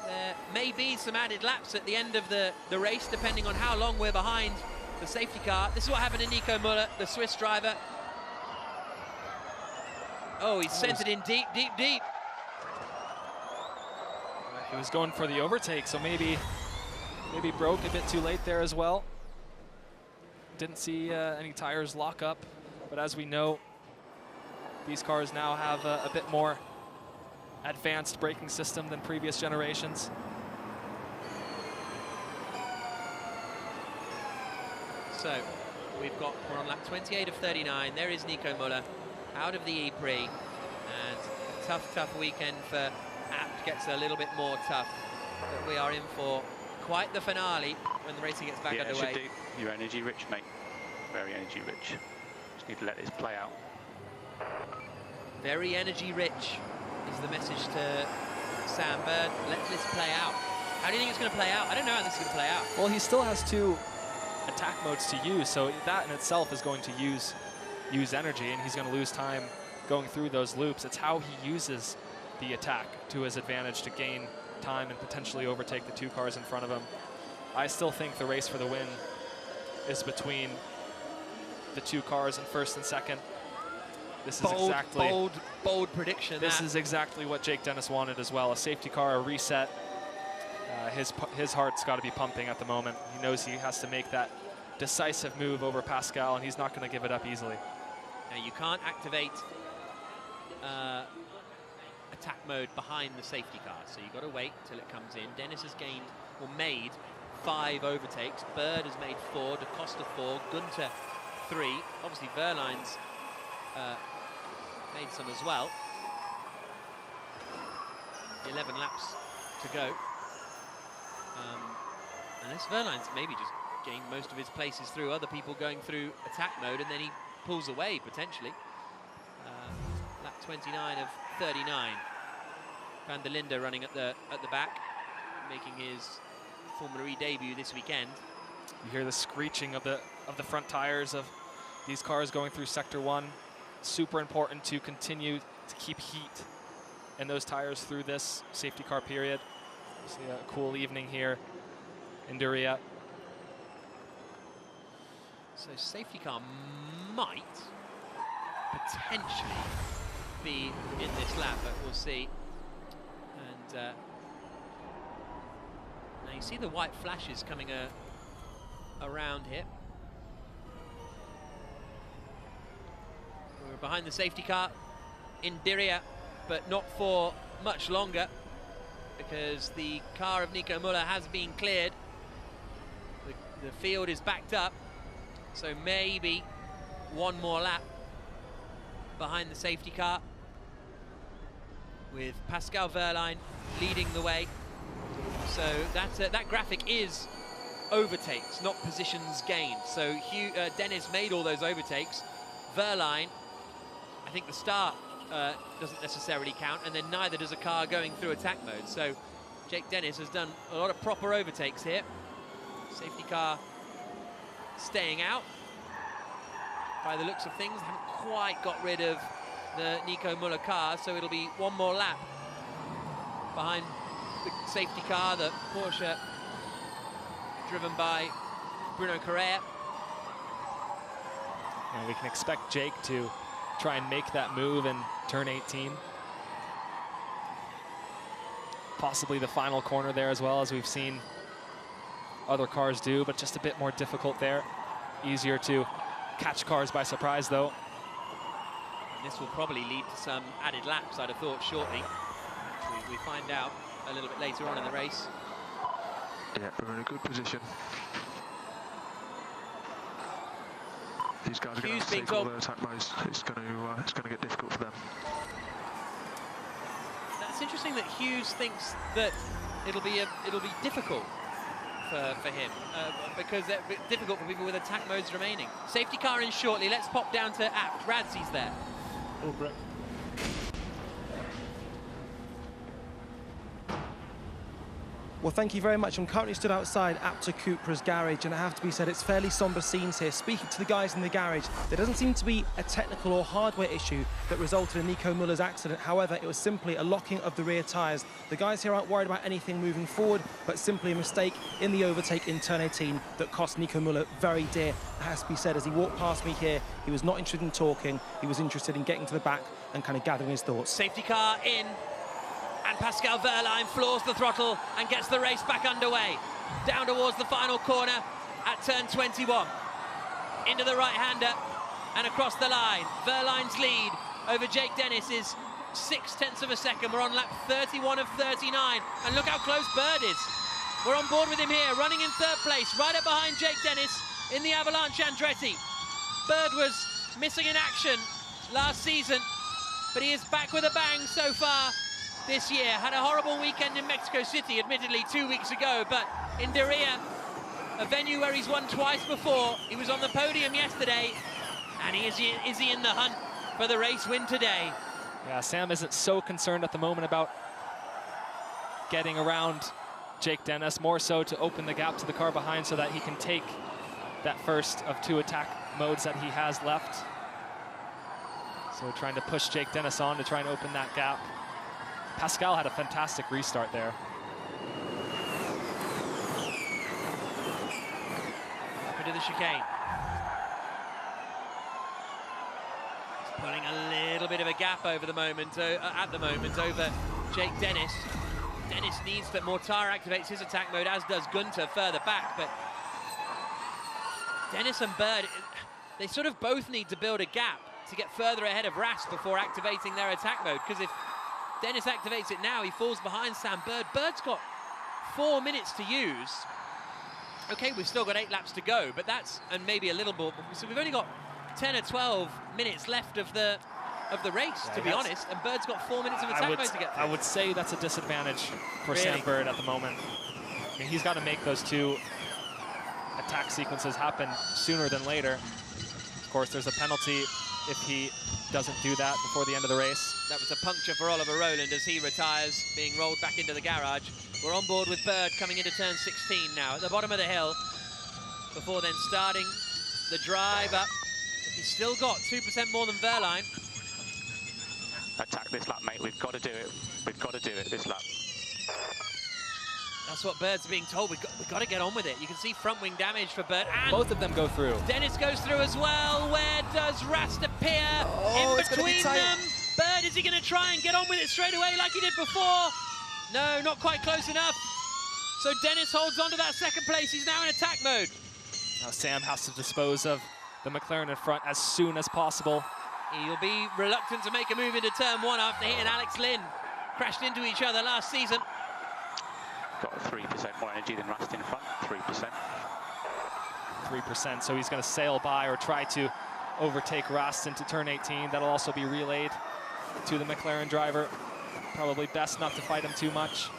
There may be some added laps at the end of the race, depending on how long we're behind the safety car. This is what happened to Nico Müller, the Swiss driver. Oh, he's sent it in deep, deep, deep. He was going for the overtake, so maybe broke a bit too late there as well. Didn't see any tires lock up, but as we know, these cars now have a bit more advanced braking system than previous generations. So we're on lap 28 of 39. There is Nico Müller out of the E-Prix, and a tough weekend for Abt. Gets a little bit more tough, but we are in for quite the finale when the racing gets back underway. Should do. You're energy rich, mate. Very energy rich. Just need to let this play out. Very energy rich is the message to Sam Bird. Let this play out. How do you think it's going to play out? I don't know how this is going to play out. Well, he still has 2 attack modes to use, so that in itself is going to use energy, and he's going to lose time going through those loops. It's how he uses the attack to his advantage to gain time and potentially overtake the 2 cars in front of him. I still think the race for the win is between the 2 cars in first and second. This is exactly bold prediction. This is exactly what Jake Dennis wanted as well. A safety car, a reset. His heart's got to be pumping at the moment. He knows he has to make that decisive move over Pascal, and he's not going to give it up easily. Now, you can't activate attack mode behind the safety car, so you've got to wait till it comes in. Dennis has gained, or made, 5 overtakes. Bird has made 4, Da Costa 4, Gunter 3. Obviously, Wehrlein's made some as well. 11 laps to go. Unless Wehrlein's maybe just gained most of his places through other people going through attack mode, and then he pulls away potentially. Lap 29 of 39. Van der Linde running at the back, making his Formula E debut this weekend. You hear the screeching of the front tires of these cars going through Sector 1. Super important to continue to keep heat in those tires through this safety car period. See a cool evening here in Diriyah. So safety car might potentially be in this lap, but we'll see. And now you see the white flashes coming around here. We're behind the safety car in Diriyah, but not for much longer, because the car of Nico Müller has been cleared. The field is backed up, so maybe one more lap behind the safety car, with Pascal Wehrlein leading the way. So that graphic is overtakes, not positions gained. So Dennis made all those overtakes. Wehrlein, I think the start doesn't necessarily count, and then neither does a car going through attack mode. So Jake Dennis has done a lot of proper overtakes here. Safety car staying out. By the looks of things, haven't quite got rid of the Nico Müller car, so it'll be one more lap behind the safety car, the Porsche driven by Bruno Correa. And we can expect Jake to try and make that move and turn 18. Possibly the final corner there as well, as we've seen other cars do, but just a bit more difficult there. Easier to catch cars by surprise, though. This will probably lead to some added laps, I'd have thought, shortly. We find out a little bit later on in the race. Yeah, we're in a good position. These guys are going to have to take all their attack modes. It's going to get difficult for them. That's interesting that Hughes thinks that it'll be difficult for him because it's difficult for people with attack modes remaining. Safety car in shortly. Let's pop down to Apt. Radzie's there. Oh, great. Well, thank you very much. I'm currently stood outside Apta Cupra's garage, and I have to be said, it's fairly somber scenes here. Speaking to the guys in the garage, there doesn't seem to be a technical or hardware issue that resulted in Nico Muller's accident. However, it was simply a locking of the rear tyres. The guys here aren't worried about anything moving forward, but simply a mistake in the overtake in turn 18 that cost Nico Muller very dear. It has to be said, as he walked past me here, he was not interested in talking. He was interested in getting to the back and kind of gathering his thoughts. Safety car in. And Pascal Wehrlein floors the throttle and gets the race back underway. Down towards the final corner at turn 21. Into the right-hander and across the line. Wehrlein's lead over Jake Dennis is 0.6 of a second. We're on lap 31 of 39. And look how close Bird is. We're on board with him here, running in third place, right up behind Jake Dennis in the Avalanche Andretti. Bird was missing in action last season, but he is back with a bang so far this year. Had a horrible weekend in Mexico City, admittedly 2 weeks ago, but in Diriyah, a venue where he's won twice before. He was on the podium yesterday, and is he in the hunt for the race win today? Yeah, Sam isn't so concerned at the moment about getting around Jake Dennis, more so to open the gap to the car behind so that he can take that first of 2 attack modes that he has left. So trying to push Jake Dennis on to try and open that gap. Pascal had a fantastic restart there. Into the chicane. He's putting a little bit of a gap over the moment, at the moment, over Jake Dennis. Dennis needs that more tire activates his attack mode, as does Gunter further back, but Dennis and Bird, they sort of both need to build a gap to get further ahead of Rast before activating their attack mode, because if Dennis activates it now, he falls behind Sam Bird. Bird's got 4 minutes to use. Okay, we've still got 8 laps to go, but that's, and maybe a little more, so we've only got 10 or 12 minutes left of the race, yeah, to be honest, and Bird's got 4 minutes of attack mode to get through. I would say that's a disadvantage for Sam Bird at the moment. I mean, he's got to make those 2 attack sequences happen sooner than later. Of course, there's a penalty if he doesn't do that before the end of the race. That was a puncture for Oliver Rowland as he retires, being rolled back into the garage. We're on board with Bird coming into turn 16 now, at the bottom of the hill, before then starting the drive up. He's still got 2% more than Wehrlein. Attack this lap, mate. We've got to do it. We've got to do it this lap. That's what Bird's being told. We've got to get on with it. You can see front wing damage for Bird. And both of them go through. Dennis goes through as well. Where does Rast appear in between them? Bird, is he going to try and get on with it straight away like he did before? No, not quite close enough. So Dennis holds on to that second place. He's now in attack mode. Now Sam has to dispose of the McLaren in front as soon as possible. He'll be reluctant to make a move into turn 1 after he and Alex Lynn crashed into each other last season. Got 3% more energy than Rast in front, 3%. 3%, so he's going to sail by or try to overtake Rast into turn 18. That'll also be relayed to the McLaren driver. Probably best not to fight him too much.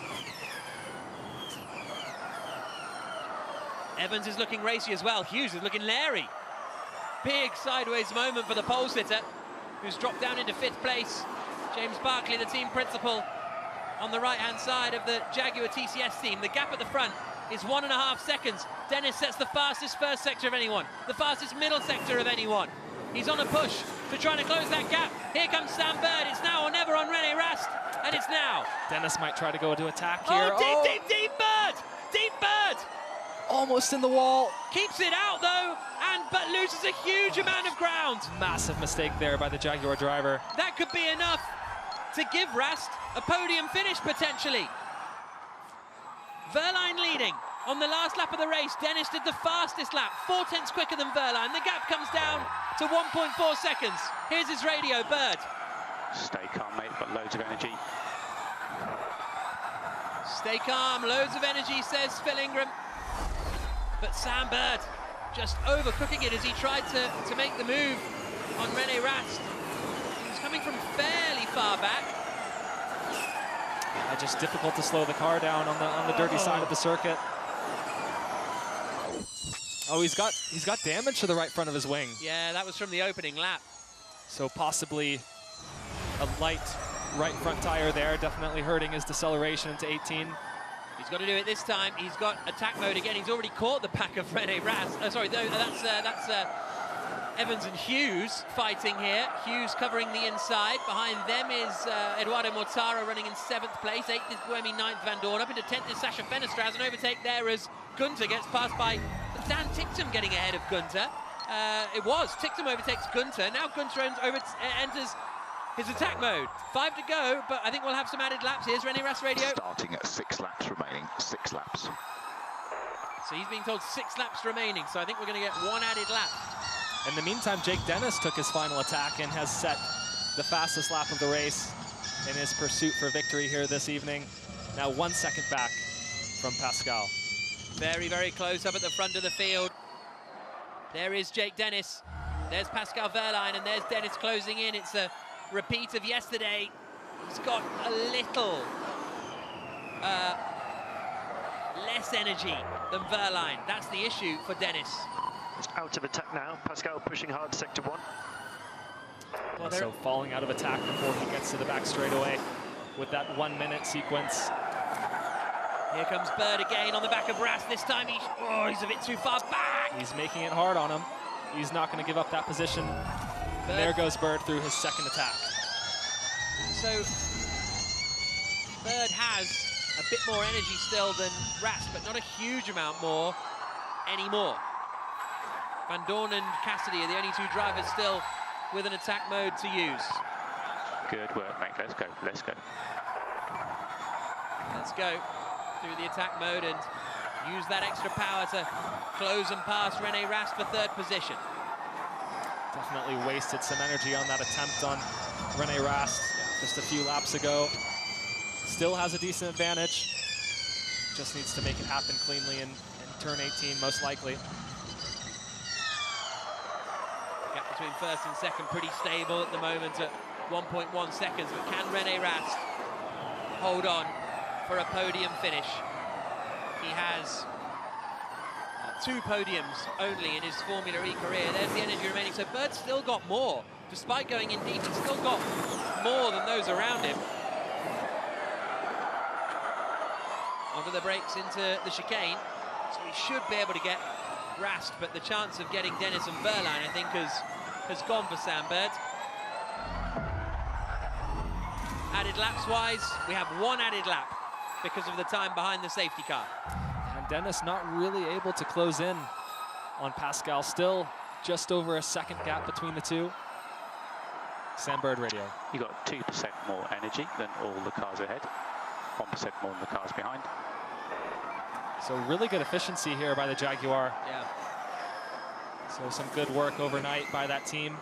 Evans is looking racy as well. Hughes is looking leery. Big sideways moment for the pole sitter, who's dropped down into 5th place. James Barkley, the team principal, on the right-hand side of the Jaguar TCS team. The gap at the front is 1.5 seconds. Dennis sets the fastest first sector of anyone, the fastest middle sector of anyone. He's on a push to try to close that gap. Here comes Sam Bird. It's now or never on René Rast, and it's now. Dennis might try to go to attack here. Oh, deep Bird! Deep Bird! Almost in the wall. Keeps it out, though, but loses a huge amount of ground. Massive mistake there by the Jaguar driver. That could be enough to give Rast a podium finish, potentially. Wehrlein leading on the last lap of the race. Dennis did the fastest lap, 4 tenths quicker than Wehrlein. The gap comes down to 1.4 seconds. Here's his radio, Bird. Stay calm, mate, got loads of energy. Stay calm, loads of energy, says Phil Ingram. But Sam Bird just overcooking it as he tried to make the move on René Rast. He was coming from fairly far back. Just difficult to slow the car down on the dirty side of the circuit. Oh, he's got damage to the right front of his wing. Yeah, that was from the opening lap. So possibly a light right front tire there, definitely hurting his deceleration into 18. He's got to do it this time. He's got attack mode again. He's already caught the back of René Rast. Oh, sorry, that's Evans and Hughes fighting here. Hughes covering the inside. Behind them is Eduardo Mortara running in 7th place. 8th is Buemi, 9th Van Dorn. Up into 10th is Sasha Fenestraz. An overtake there as Gunter gets passed by Dan Ticktum getting ahead of Gunter. It was. Ticktum overtakes Gunter. Now Gunter enters his attack mode. 5 to go, but I think we'll have some added laps. Here's René Rast radio. Starting at 6 laps remaining, 6 laps. So he's being told 6 laps remaining, so I think we're going to get 1 added lap. In the meantime, Jake Dennis took his final attack and has set the fastest lap of the race in his pursuit for victory here this evening. Now 1 second back from Pascal. Very, very close up at the front of the field. There is Jake Dennis. There's Pascal Wehrlein, and there's Dennis closing in. It's a repeat of yesterday. He's got a little less energy than Wehrlein. That's the issue for Dennis. It's out of attack now. Pascal pushing hard sector 1. Well, so falling out of attack before he gets to the back straightaway with that 1 minute sequence. Here comes Bird again on the back of Rast. This time he's a bit too far back. He's making it hard on him. He's not going to give up that position. And there goes Bird through his second attack. So Bird has a bit more energy still than Rast, but not a huge amount more anymore. Van Dorn and Cassidy are the only 2 drivers still with an attack mode to use. Good work, mate. Let's go. Let's go. Let's go through the attack mode and use that extra power to close and pass René Rast for 3rd position. Definitely wasted some energy on that attempt on René Rast just a few laps ago. Still has a decent advantage. Just needs to make it happen cleanly in turn 18, most likely. Gap between 1st and 2nd pretty stable at the moment at 1.1 seconds. But can René Rast hold on for a podium finish? He has 2 podiums only in his Formula E career. There's the energy remaining. So Bird's still got more. Despite going in deep, he's still got more than those around him. Onto the brakes into the chicane. So he should be able to get Rast, but the chance of getting Dennis and Wehrlein, I think, has gone for Sam Bird. Added laps-wise, we have 1 added lap because of the time behind the safety car. And Dennis not really able to close in on Pascal. Still just over a second gap between the 2. Sam Bird radio. You got 2% more energy than all the cars ahead, 1% more than the cars behind. So really good efficiency here by the Jaguar. Yeah. So some good work overnight by that team.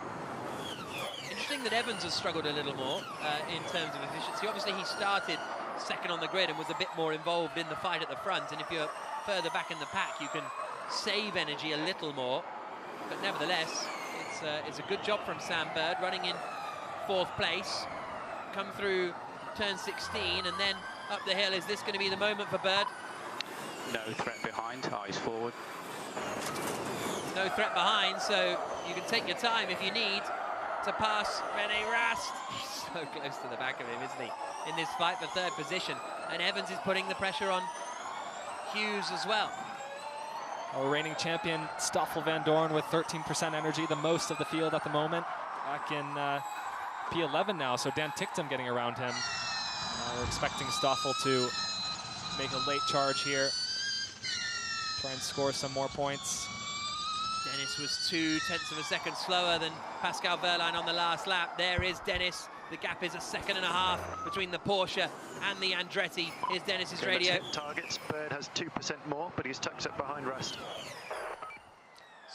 Interesting that Evans has struggled a little more in terms of efficiency. Obviously, he started 2nd on the grid and was a bit more involved in the fight at the front. And if you're further back in the pack, you can save energy a little more. But nevertheless, it's a good job from Sam Bird, running in 4th place. Come through turn 16 and then up the hill. Is this going to be the moment for Bird? No threat behind, eyes forward. No threat behind, so you can take your time if you need to pass René Rast. He's so close to the back of him, isn't he, in this fight for 3rd position. And Evans is putting the pressure on Hughes as well. Our reigning champion, Stoffel Van Dorn, with 13% energy, the most of the field at the moment. Back in P11 now, so Dan Ticktum getting around him. We're expecting Stoffel to make a late charge here. Try and score some more points. Dennis was 0.2 of a second slower than Pascal Wehrlein on the last lap. There is Dennis. The gap is a 1.5 seconds between the Porsche and the Andretti. Here's Dennis's radio. Targets. Bird has 2% more, but he's tucked up behind Rast.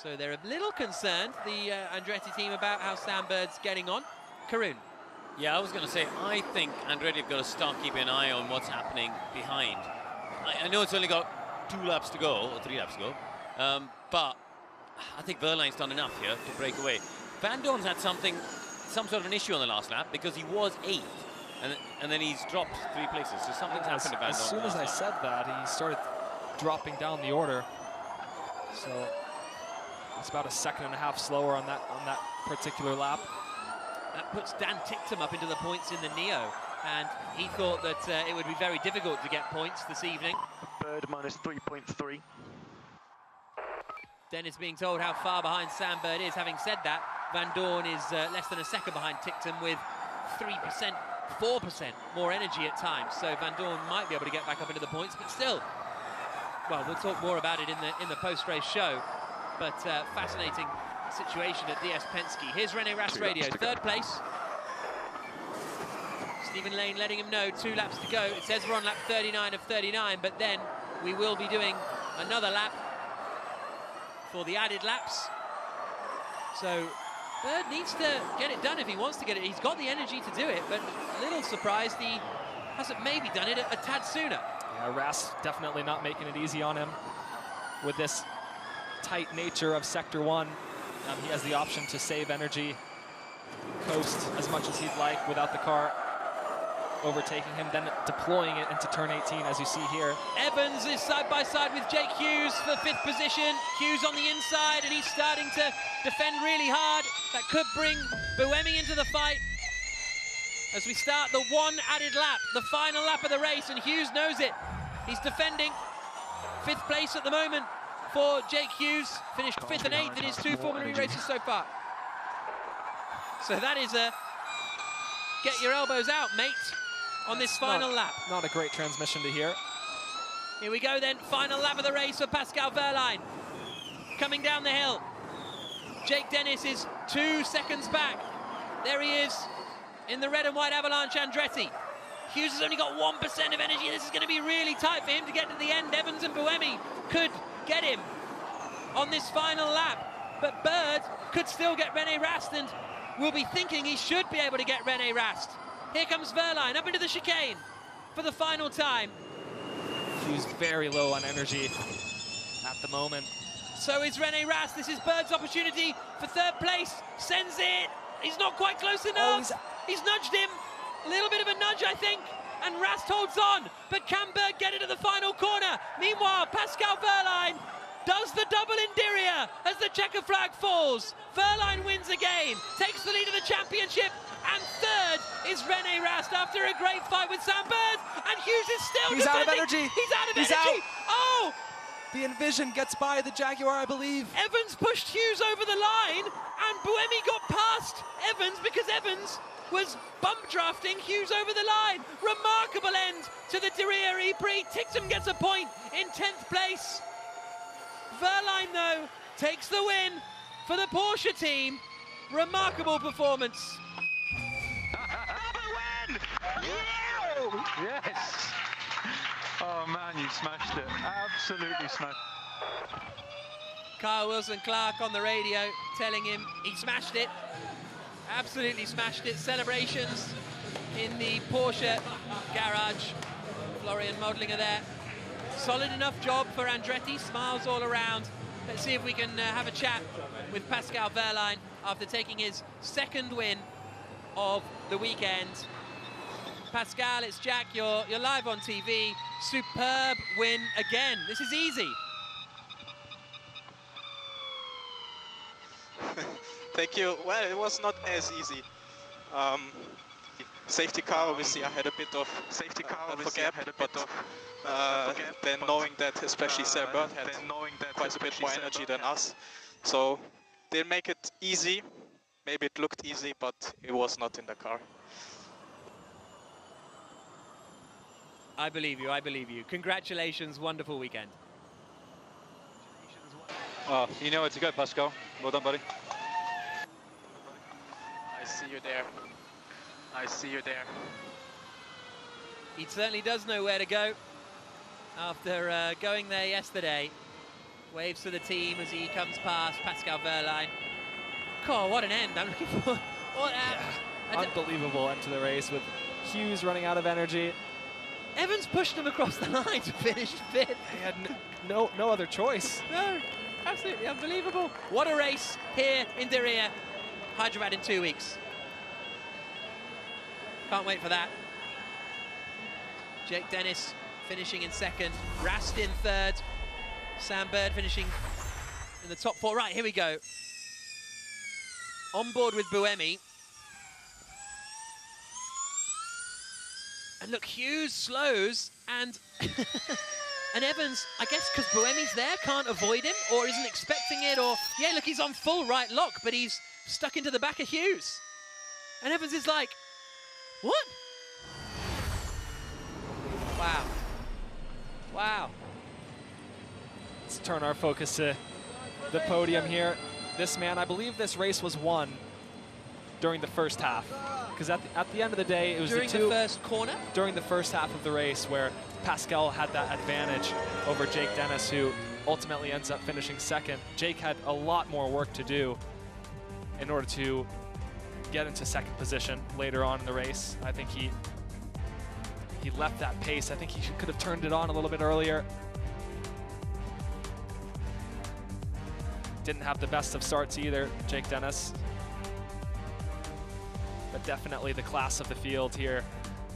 So they're a little concerned, the Andretti team, about how Sam Bird's getting on. Karun. Yeah, I was going to say, I think Andretti have got to start keeping an eye on what's happening behind. I know it's only got 2 laps to go, or 3 laps to go, but I think Wehrlein's done enough here to break away. Van Dorn's had some sort of an issue on the last lap because he was 8th, and then he's dropped 3 places. So something's happened to Van Dorn. As soon as I said that, he started dropping down the order. So it's about a 1.5 seconds slower on that particular lap. That puts Dan Ticktum up into the points in the Neo, and he thought that it would be very difficult to get points this evening. Bird minus 3.3. Dennis being told how far behind Sam Bird is. Having said that, Van Dorn is less than a second behind Ticktum with 3%, 4% more energy at times. So Van Dorn might be able to get back up into the points, but still, well, we'll talk more about it in the post-race show. But fascinating situation at DS Penske. Here's René Rast radio, 3rd place. Stephen Lane letting him know 2 laps to go. It says we're on lap 39 of 39, but then we will be doing another lap for the added laps. So Bird needs to get it done if he wants to get it. He's got the energy to do it, but a little surprised he hasn't maybe done it a tad sooner. Yeah, Rast definitely not making it easy on him with this tight nature of Sector 1. He has the option to save energy, coast as much as he'd like without the car overtaking him, then deploying it into turn 18, as you see here. Evans is side by side with Jake Hughes for 5th position. Hughes on the inside, and he's starting to defend really hard. That could bring Buemi into the fight as we start the 1 added lap, the final lap of the race, and Hughes knows it. He's defending 5th place at the moment for Jake Hughes, finished 5th and 8th in his 2 formulary races so far. So that is a get your elbows out, mate, on this final lap. Not a great transmission to hear. Here we go then, final lap of the race for Pascal Wehrlein. Coming down the hill. Jake Dennis is 2 seconds back. There he is in the red and white Avalanche Andretti. Hughes has only got 1% of energy. This is going to be really tight for him to get to the end. Evans and Buemi could get him on this final lap, but Bird could still get René Rast, and will be thinking he should be able to get René Rast. Here comes Wehrlein up into the chicane for the final time. He's very low on energy at the moment. So is René Rast. This is Bird's opportunity for 3rd place. Sends it. He's not quite close enough. He's nudged him. A little bit of a nudge, I think. And Rast holds on. But can Bird get it to the final corner? Meanwhile, Pascal Wehrlein does the double in Diriyah as the checker flag falls. Wehrlein wins again, takes the lead of the championship, and 3rd is René Rast after a great fight with Sam Bird, and Hughes is still He's defending. out of energy. He's out of He's energy. out. Oh! The Envision gets by the Jaguar, I believe. Evans pushed Hughes over the line, and Buemi got past Evans because Evans was bump drafting Hughes over the line. Remarkable end to the Diriyah E-Prix. Ticktum gets a point in 10th place. Wehrlein, though, takes the win for the Porsche team. Remarkable performance. Double win! Yes! Oh man, you smashed it. Absolutely smashed it. Kyle Wilson-Clark on the radio telling him he smashed it. Absolutely smashed it. Celebrations in the Porsche garage. Florian Modlinger there. Solid enough job for Andretti. Smiles all around. Let's see if we can have a chat with Pascal Wehrlein after taking his 2nd win of the weekend. Pascal, it's Jack. You're live on TV. Superb win again. This is easy. Thank you. Well, it was not as easy. Safety car, obviously, I had a bit of gap, but then knowing that especially Sam Bird had quite a bit more energy than us, so didn't make it easy. Maybe it looked easy, but it was not in the car. I believe you, I believe you. Congratulations, wonderful weekend. Oh, you know where to go, Pascal. Well done, buddy. I see you there. I see you there. He certainly does know where to go after going there yesterday. Waves for the team as he comes past Pascal Wehrlein. God, what an end I'm looking for. What Unbelievable end to the race with Hughes running out of energy. Evans pushed him across the line to finish fifth. He had no other choice. No, absolutely unbelievable. What a race here in Diriyah. Hyderabad in 2 weeks. Can't wait for that. Jake Dennis finishing in second. Rast in third. Sam Bird finishing in the top 4. Right, here we go. On board with Buemi. And look, Hughes slows and and Evans, I guess because Buemi's there, can't avoid him or isn't expecting it, or yeah, look, he's on full right lock, but he's stuck into the back of Hughes. And Evans is like, what? Wow. Wow. Let's turn our focus to the podium here. This man, I believe this race was won during the first half. Because at the end of the day, it was during the first corner? During the first half of the race where Pascal had that advantage over Jake Dennis, who ultimately ends up finishing second. Jake had a lot more work to do in order to get into second position later on in the race. I think he left that pace. I think he could have turned it on a little bit earlier. Didn't have the best of starts either, Jake Dennis. But definitely the class of the field here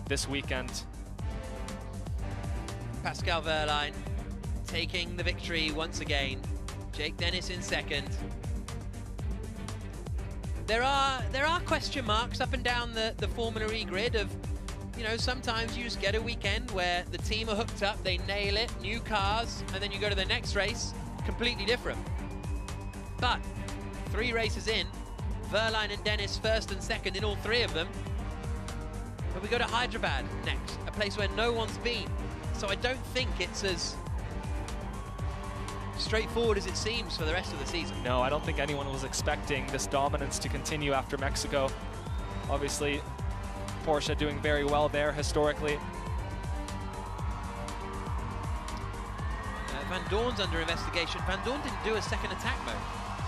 this weekend. Pascal Wehrlein taking the victory once again. Jake Dennis in second. There are question marks up and down the Formula E grid of, you know, sometimes you just get a weekend where the team are hooked up, they nail it, new cars, and then you go to the next race, completely different. But 3 races in, Wehrlein and Dennis first and second in all 3 of them. But we go to Hyderabad next, a place where no one's been. So I don't think it's as straightforward as it seems for the rest of the season. No, I don't think anyone was expecting this dominance to continue after Mexico. Obviously, Porsche doing very well there historically. Van Dorn's under investigation. Van Dorn didn't do a second attack mode,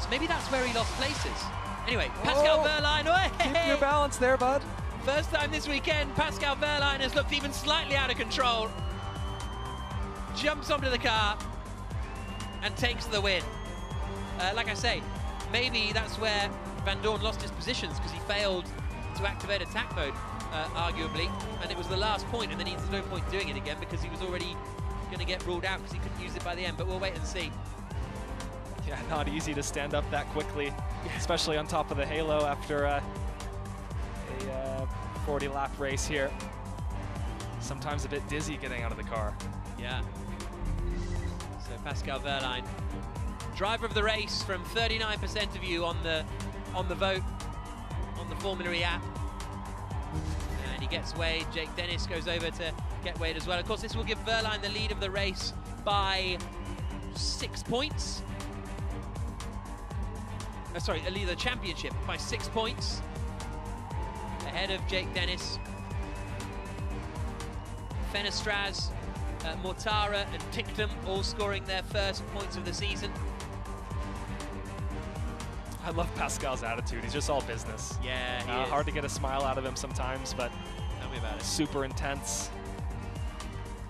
so maybe that's where he lost places. Anyway, Pascal Wehrlein. Oh, hey! Keep your balance there, bud. First time this weekend, Pascal Wehrlein has looked even slightly out of control. Jumps onto the car and takes the win. Like I say, maybe that's where Van Dorn lost his positions, because he failed to activate attack mode, arguably, and it was the last point, and then there's no point doing it again because he was already going to get ruled out because he couldn't use it by the end, but we'll wait and see. Yeah, not easy to stand up that quickly, especially on top of the halo after a 40-lap race here. Sometimes a bit dizzy getting out of the car. Yeah. So Pascal Wehrlein, driver of the race from 39% of you on the vote on the Formula E app. And he gets weighed. Jake Dennis goes over to get weighed as well. Of course, this will give Wehrlein the lead of the race by 6 points. Sorry, the championship by 6 points. Ahead of Jake Dennis. Fenestraz, Mortara and Ticktum all scoring their first points of the season. I love Pascal's attitude. He's just all business. Yeah, he is. Hard to get a smile out of him sometimes, but tell me about it. Super intense.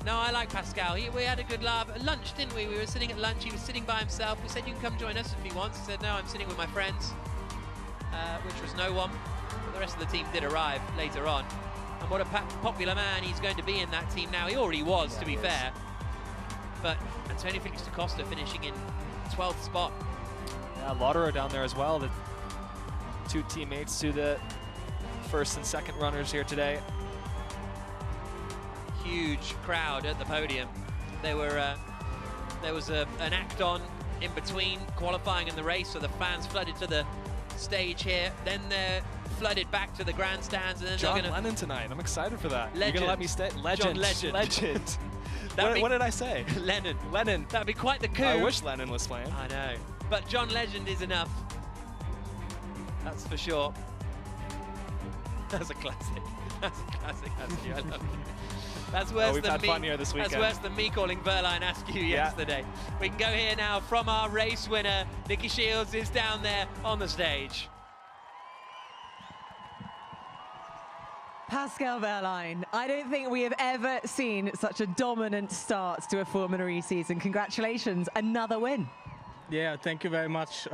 No, I like Pascal. We had a good laugh at lunch, didn't we? We were sitting at lunch. He was sitting by himself. We said, you can come join us if he wants. He said, no, I'm sitting with my friends, which was no one. But the rest of the team did arrive later on. And what a popular man he's going to be in that team now. He already was, to be fair. But Antonio Felix da Costa finishing in 12th spot. Yeah, Lauderer down there as well. The 2 teammates to the first and second runners here today. Huge crowd at the podium. There was an act on in between qualifying and the race, so the fans flooded to the stage here. Then they're flooded back to the grandstands, and then John they're Lennon tonight. I'm excited for that. Legend. You're gonna let me stay? Legend. John Legend. Legend. What did I say? Lennon. Lennon. That'd be quite the coup. I wish Lennon was playing. I know. But John Legend is enough. That's for sure. That's a classic. That's a classic Askew. I love it. That's worse we've than had me. fun here this weekend. That's worse than me calling Wehrlein Askew yesterday. We can go here now from our race winner. Nicky Shields is down there on the stage. Pascal Wehrlein, I don't think we have ever seen such a dominant start to a Formula E season. Congratulations, another win. Yeah, thank you very much.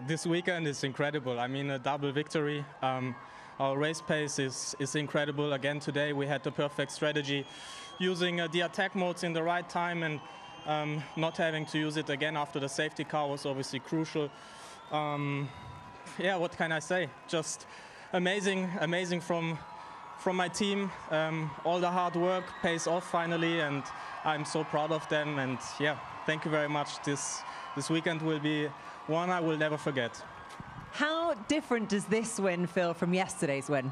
This weekend is incredible. I mean, a double victory. Our race pace is incredible. Again, today we had the perfect strategy, using the attack modes in the right time and not having to use it again after the safety car was obviously crucial. Yeah, what can I say? Just amazing from my team. All the hard work pays off finally, and I'm so proud of them. And yeah, thank you very much. This weekend will be one I will never forget. How different does this win feel from yesterday's win?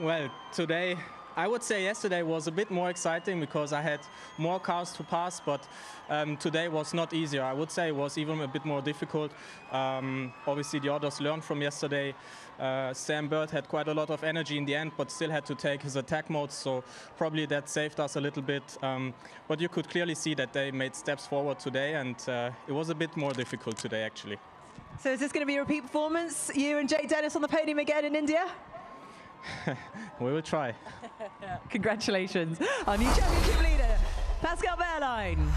Well, today, I would say yesterday was a bit more exciting because I had more cars to pass, but today was not easier. I would say it was even a bit more difficult. Obviously, the others learned from yesterday. Sam Bird had quite a lot of energy in the end, but still had to take his attack mode, so probably that saved us a little bit. But you could clearly see that they made steps forward today, and it was a bit more difficult today, actually. So is this going to be a repeat performance? You and Jake Dennis on the podium again in India? We will try. Congratulations, our new championship leader, Pascal Wehrlein.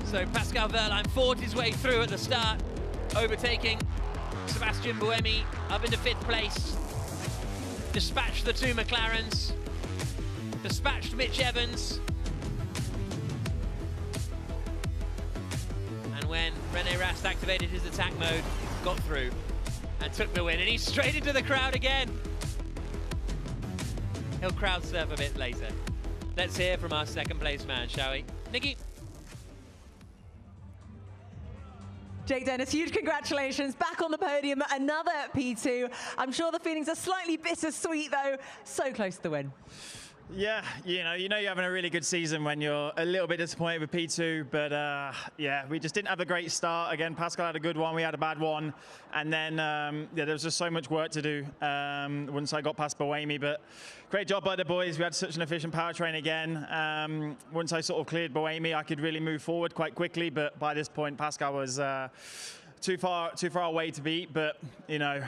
So Pascal Wehrlein fought his way through at the start, overtaking Sebastian Buemi up into 5th place. Dispatched the 2 McLarens. Dispatched Mitch Evans. And when René Rast activated his attack mode, got through and took the win. And he's straight into the crowd again. He'll crowd surf a bit later. Let's hear from our 2nd place man, shall we? Nicky. Jake Dennis, huge congratulations, back on the podium, another P2. I'm sure the feelings are slightly bittersweet though, so close to the win. Yeah, you know you're having a really good season when you're a little bit disappointed with P2, but yeah, we just didn't have a great start. Again, Pascal had a good one, we had a bad one, and then yeah, there was just so much work to do once I got past Buemi, but great job by the boys. We had such an efficient powertrain again. Once I sort of cleared Buemi, I could really move forward quite quickly, but by this point, Pascal was too far away to beat, but you know,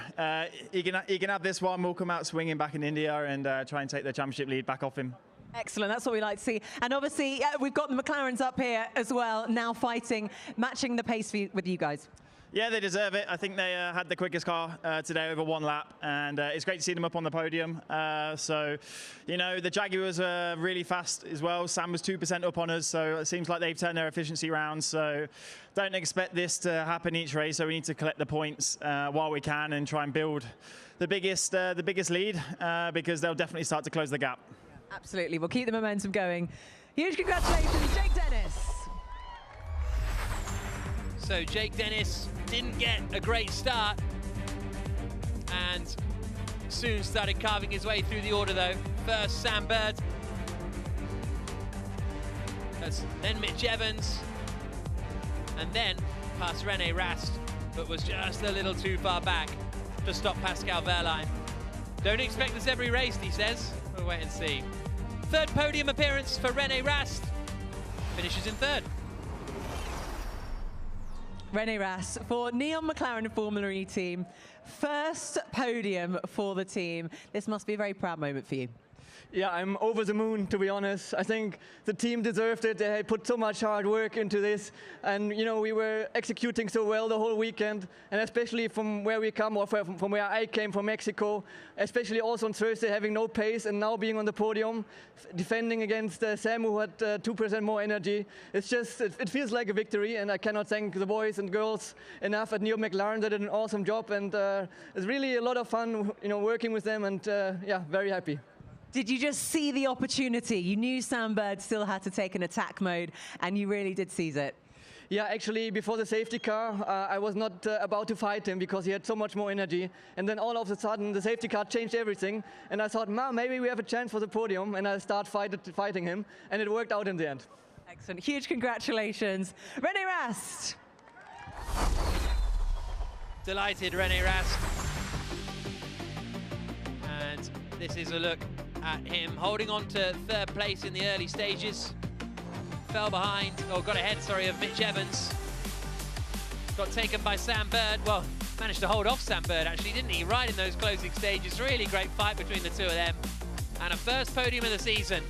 he can have this one. We'll come out swinging back in India and try and take the championship lead back off him. Excellent, that's what we like to see. And obviously, we've got the McLarens up here as well, now fighting, matching the pace with you guys. Yeah, they deserve it. I think they had the quickest car today over 1 lap, and it's great to see them up on the podium. So, you know, the Jaguars are really fast as well. Sam was 2% up on us, so it seems like they've turned their efficiency round. So don't expect this to happen each race, so we need to collect the points while we can and try and build the biggest lead because they'll definitely start to close the gap. Absolutely, we'll keep the momentum going. Huge congratulations, Jake Dennis. So Jake Dennis didn't get a great start and soon started carving his way through the order though. First Sam Bird, then Mitch Evans, and then past René Rast, but was just a little too far back to stop Pascal Wehrlein. Don't expect this every race, he says. We'll wait and see. 3rd podium appearance for René Rast, finishes in 3rd. René Rast for Neon McLaren Formula E team. 1st podium for the team. This must be a very proud moment for you. Yeah, I'm over the moon, to be honest. I think the team deserved it. They put so much hard work into this. And, you know, we were executing so well the whole weekend. And especially from where we come, or from where I came, from Mexico, especially also on Thursday, having no pace and now being on the podium, defending against Sam, who had 2% more energy. It's just, it feels like a victory. And I cannot thank the boys and girls enough at Neon McLaren. They did an awesome job. And it's really a lot of fun, you know, working with them. And, yeah, very happy. Did you just see the opportunity? You knew Sam Bird still had to take an attack mode, and you really did seize it. Yeah, actually, before the safety car, I was not about to fight him because he had so much more energy. And then all of a sudden, the safety car changed everything. And I thought, maybe we have a chance for the podium. And I started fighting him, and it worked out in the end. Excellent. Huge congratulations. René Rast. Delighted, René Rast. This is a look at him holding on to third place in the early stages. Fell behind, or got ahead, sorry, of Mitch Evans. Got taken by Sam Bird. Well, managed to hold off Sam Bird, actually, didn't he? Right in those closing stages. Really great fight between the two of them. And a first podium of the season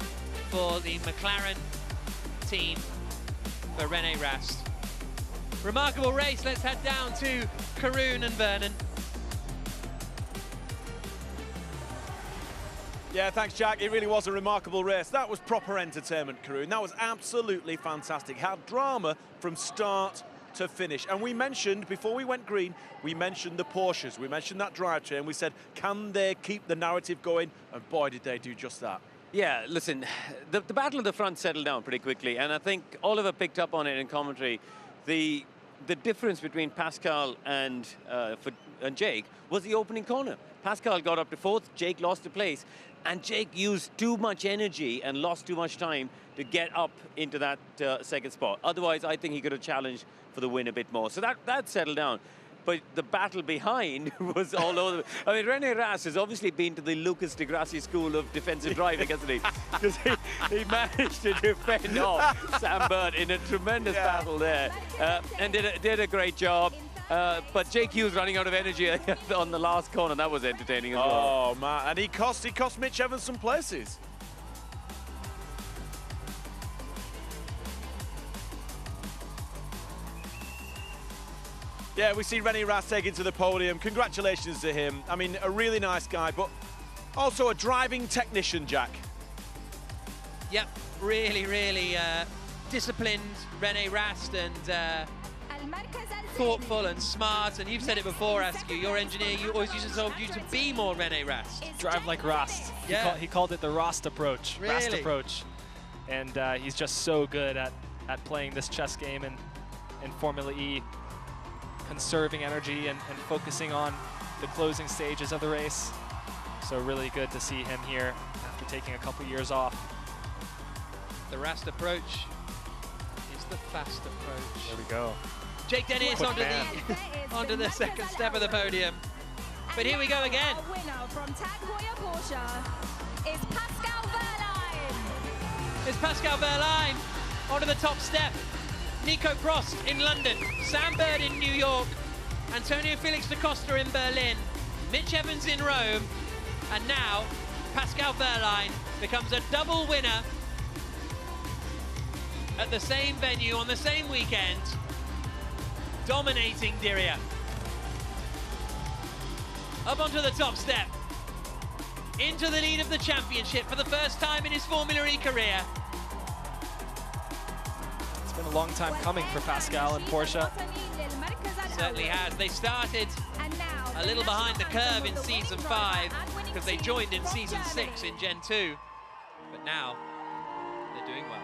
for the McLaren team for René Rast. Remarkable race. Let's head down to Karun and Vernon. Yeah, thanks, Jack. It really was a remarkable race. That was proper entertainment, Karun. That was absolutely fantastic. Had drama from start to finish. And we mentioned, before we went green, we mentioned the Porsches. We mentioned that drivetrain. We said, can they keep the narrative going? And boy, did they do just that. Yeah, listen, the battle at the front settled down pretty quickly, and I think Oliver picked up on it in commentary. The difference between Pascal and Jake was the opening corner. Pascal got up to fourth, Jake lost a place, and Jake used too much energy and lost too much time to get up into that second spot. Otherwise, I think he could have challenged for the win a bit more. So that settled down. But the battle behind was all over. I mean, René Rast has obviously been to the Lucas de Grassi school of defensive driving, hasn't he? Because he managed to defend off Sam Bird in a tremendous battle there and did a great job. But Jake Hughes running out of energy on the last corner. That was entertaining as well. Oh, man. And he cost Mitch Evans some places. Yeah, we see René Rast taken to the podium. Congratulations to him. I mean, a really nice guy, but also a driving technician, Jack. Yep, really, really disciplined René Rast and thoughtful and smart. And you've said it before, Askew, your engineer, you always used to tell you to be more René Rast. Drive like Rast. Yeah. He called it the Rast approach. Really? Rast approach. And he's just so good at playing this chess game in Formula E, conserving energy and focusing on the closing stages of the race. So really good to see him here after taking a couple years off. The Rast approach is the fast approach. There we go. Jake Dennis onto the second step of the podium. But here we go again. Our winner from Tag Heuer Porsche is Pascal Wehrlein. It's Pascal Wehrlein onto the top step. Nico Prost in London, Sam Bird in New York, Antonio Felix da Costa in Berlin, Mitch Evans in Rome, and now Pascal Wehrlein becomes a double winner at the same venue on the same weekend, dominating Diriyah. Up onto the top step, into the lead of the championship for the first time in his Formula E career. It's been a long time coming for Pascal and Porsche. Certainly has. They started a little behind the curve in Season 5 because they joined in Season 6 in Gen 2. But now, they're doing well.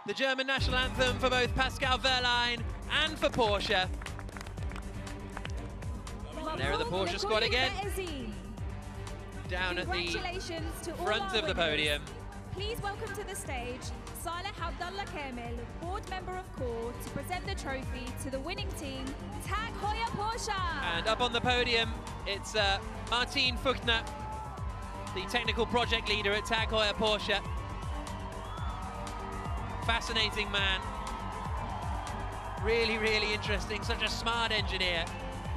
The German national anthem for both Pascal Wehrlein and for Porsche. And there are the Porsche squad again. Down at the front of the podium. Please welcome to the stage Saleh Abdullah Kamil, board member of CORE, to present the trophy to the winning team, Tag Heuer Porsche. And up on the podium, it's Martin Fuchtner, the technical project leader at Tag Heuer Porsche. Fascinating man. Really, really interesting. Such a smart engineer.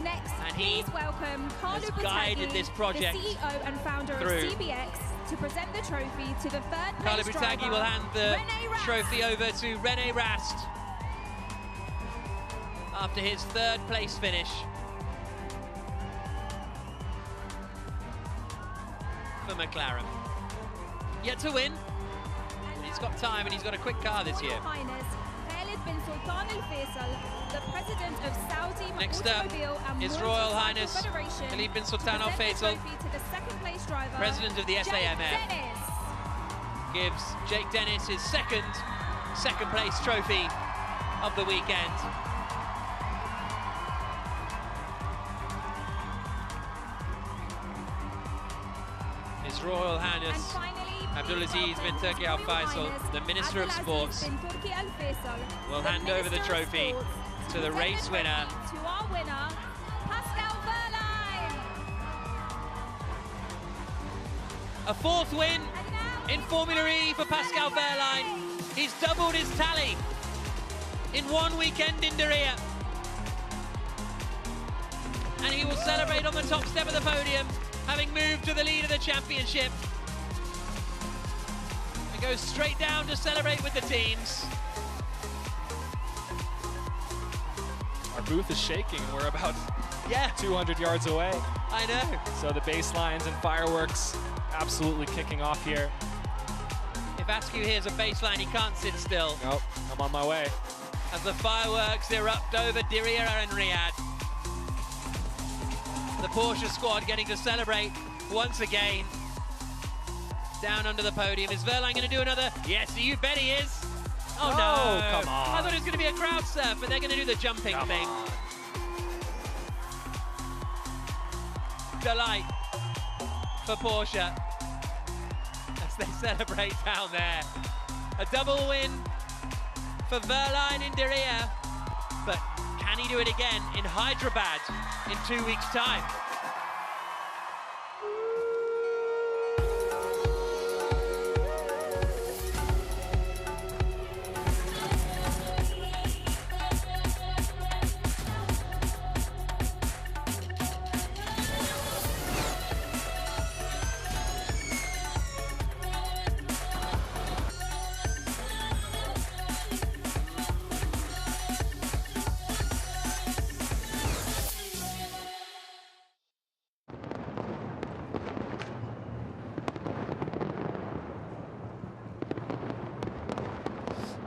Next, and please welcome Carlo has guided this project the CEO and founder of CBX, to present the trophy to the third place Carlo Butaghi will hand the trophy over to René Rast after his third place finish. for McLaren. Yet to win. He's got time and he's got a quick car this year. Next up is Royal Highness Khalid bin Sultan Al Faisal, President of the SAMF. Gives Jake Dennis his second place trophy of the weekend. His Royal Highness Abdulaziz bin Turki Al Faisal, the Minister of Sports, will hand over the trophy to the race winner. To our winner, Pascal Wehrlein. A fourth win in Formula E for Pascal Wehrlein. He's doubled his tally in one weekend in Diriyah. And he will celebrate on the top step of the podium, having moved to the lead of the championship. And goes straight down to celebrate with the teams. Our booth is shaking. We're about 200 yards away. I know. So the bass lines and fireworks absolutely kicking off here. If Askew hears a bass line, he can't sit still. Nope, I'm on my way. As the fireworks erupt over Diriyah and Riyadh. The Porsche squad getting to celebrate once again. Down under the podium. Is Wehrlein going to do another? Yes, you bet he is. Oh no, come on. I thought it was going to be a crowd surf, but they're going to do the jumping thing. Delight for Porsche as they celebrate down there. A double win for Wehrlein in Diriyah, but can he do it again in Hyderabad in 2 weeks' time?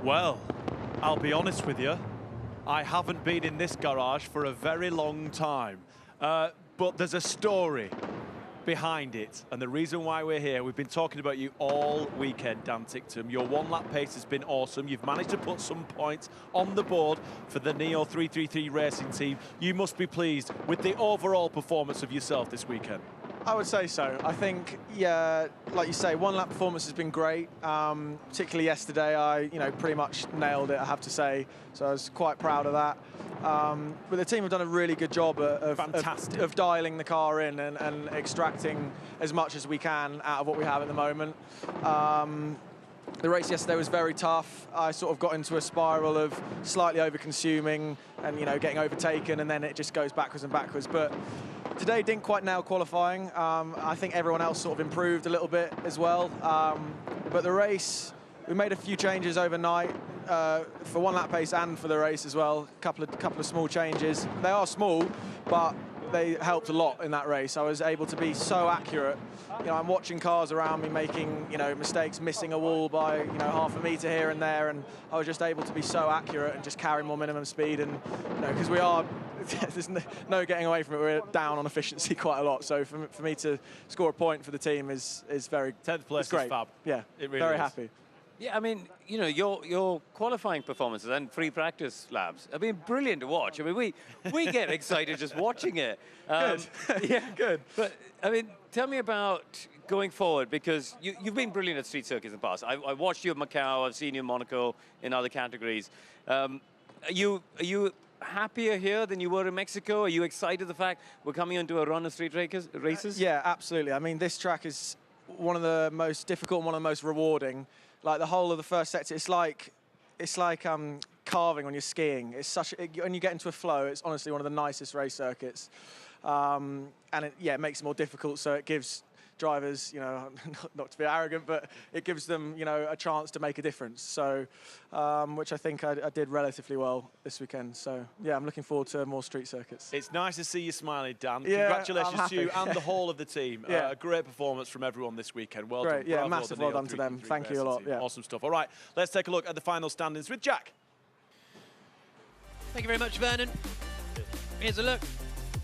Well, I'll be honest with you, I haven't been in this garage for a very long time. But there's a story behind it, and the reason why we're here, we've been talking about you all weekend, Dan Ticktum. Your one-lap pace has been awesome. You've managed to put some points on the board for the Neo 333 racing team. You must be pleased with the overall performance of yourself this weekend. I would say so. I think, yeah, like you say, one-lap performance has been great. Particularly yesterday, I pretty much nailed it, I have to say. So I was quite proud of that. But the team have done a really good job of dialing the car in and extracting as much as we can out of what we have at the moment. The race yesterday was very tough. I sort of got into a spiral of slightly over-consuming and, getting overtaken, and then it just goes backwards and backwards. But today didn't quite nail qualifying. I think everyone else sort of improved a little bit as well. But the race, we made a few changes overnight for one lap pace and for the race as well. A couple of small changes. They are small, but they helped a lot in that race. I was able to be so accurate. I'm watching cars around me making, mistakes, missing a wall by, half a meter here and there, and I was just able to be so accurate and just carry more minimum speed. And, because we are, there's no getting away from it. We're down on efficiency quite a lot. So for me to score a point for the team is very 10th place great. is fab. Yeah, it really very is. happy. Yeah, I mean, your qualifying performances and free practice labs have been brilliant to watch. I mean, we get excited just watching it. Good. Yeah, good. But I mean, tell me about going forward, because you've been brilliant at street circuits in the past. I watched you at Macau. I've seen you in Monaco in other categories. Are you happier here than you were in Mexico? Are you excited the fact we're coming into a run of street races? Yeah, absolutely. I mean, this track is one of the most difficult and one of the most rewarding. Like the whole of the first sector, it's like carving when you're skiing. It's when you get into a flow, it's honestly one of the nicest race circuits. And it makes it more difficult, so it gives drivers, not to be arrogant, but it gives them, a chance to make a difference. So, which I think I did relatively well this weekend. So, yeah, I'm looking forward to more street circuits. It's nice to see you smiling, Dan. Yeah, Congratulations to you and the whole of the team. Yeah. A great performance from everyone this weekend. Well Great, done. yeah, Bravo, massive the well Neo done to them. 3 Thank you a lot. team. Yeah. Awesome stuff. All right, let's take a look at the final standings with Jack. Thank you very much, Vernon. Here's a look.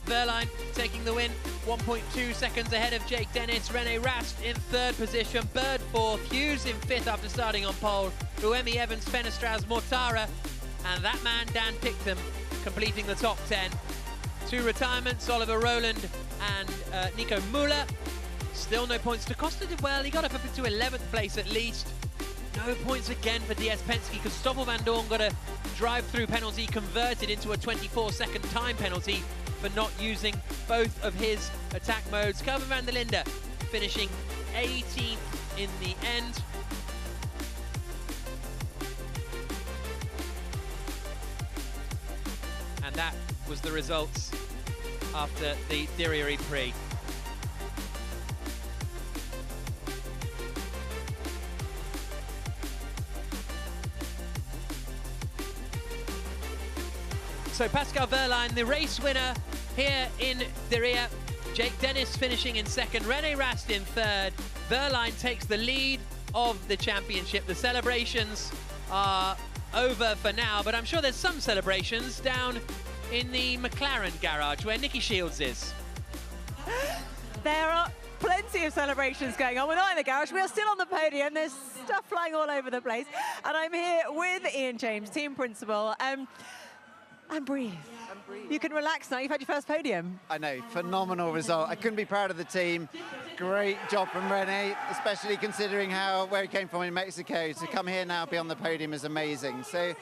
Wehrlein taking the win, 1.2 seconds ahead of Jake Dennis. René Rast in third position, Bird fourth, Hughes in fifth after starting on pole, Uemi Evans, Fenestraz, Mortara, and that man Dan Pickham completing the top 10. 2 retirements, Oliver Rowland and Nico Müller. Still no points. Da Costa did well, he got up into 11th place at least. No points again for DS Penske because Stoffel van Dorn got a drive-through penalty converted into a 24-second time penalty for not using both of his attack modes. Kelvin van der Linde finishing 18th in the end. And that was the results after the Diriyah E-Prix. So Pascal Wehrlein, the race winner here in Diriyah. Jake Dennis finishing in second, René Rast in third. Wehrlein takes the lead of the championship. The celebrations are over for now, but I'm sure there's some celebrations down in the McLaren garage where Nicky Shields is. There are plenty of celebrations going on. We're not in the garage, we are still on the podium. There's stuff flying all over the place. And I'm here with Ian James, team principal. And breathe. You can relax now. You've had your first podium. I know, phenomenal result. I couldn't be proud of the team. Great job from René, especially considering where he came from in Mexico. To come here now, be on the podium is amazing. So,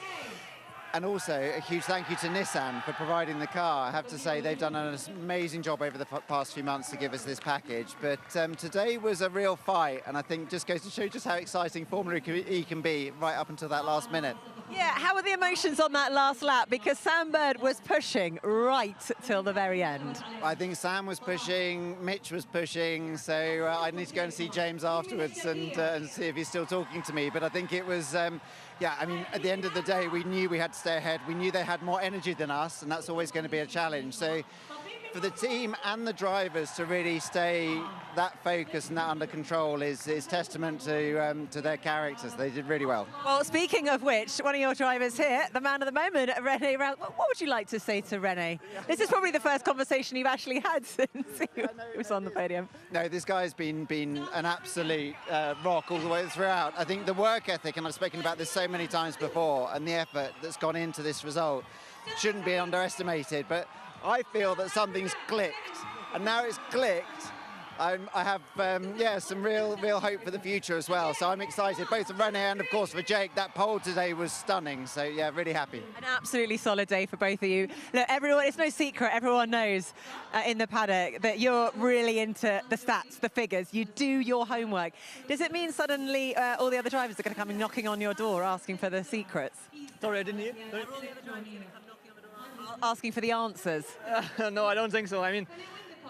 and also a huge thank you to Nissan for providing the car. I have to say they've done an amazing job over the past few months to give us this package. But today was a real fight, and I think just goes to show just how exciting Formula E can be right up until that last minute. Yeah, how were the emotions on that last lap? Because Sam Bird was pushing right till the very end. I think Sam was pushing, Mitch was pushing, so I need to go and see James afterwards and see if he's still talking to me. But I think it was, yeah, I mean, at the end of the day, we knew we had to stay ahead. We knew they had more energy than us, and that's always going to be a challenge. So for the team and the drivers to really stay that focused and that under control is testament to their characters. They did really well. Well, speaking of which, one of your drivers here, the man of the moment, René Rast. What would you like to say to René? This is probably the first conversation you've actually had since he was on the podium. No, this guy's been an absolute rock all the way throughout. I think the work ethic, and I've spoken about this so many times before, and the effort that's gone into this result shouldn't be underestimated. But I feel that something's clicked, and now it's clicked. I have, yeah, some real hope for the future as well. So I'm excited, both for René and, of course, for Jake. That pole today was stunning. So, yeah, really happy. An absolutely solid day for both of you. Look, everyone, it's no secret, everyone knows in the paddock that you're really into the stats, the figures. You do your homework. Does it mean suddenly all the other drivers are going to come knocking on your door asking for the secrets? Sorry, I didn't hear. Asking for the answers? No, I don't think so. I mean,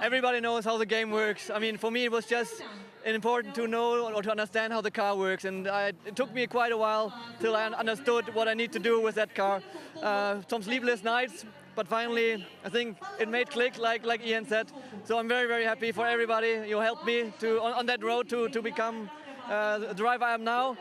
everybody knows how the game works. I mean, for me, it was just important to know or to understand how the car works. And it took me quite a while till I understood what I need to do with that car. Some sleepless nights, but finally, I think it made click, like Ian said. So I'm very, very happy for everybody. You helped me on that road to become the driver I am now.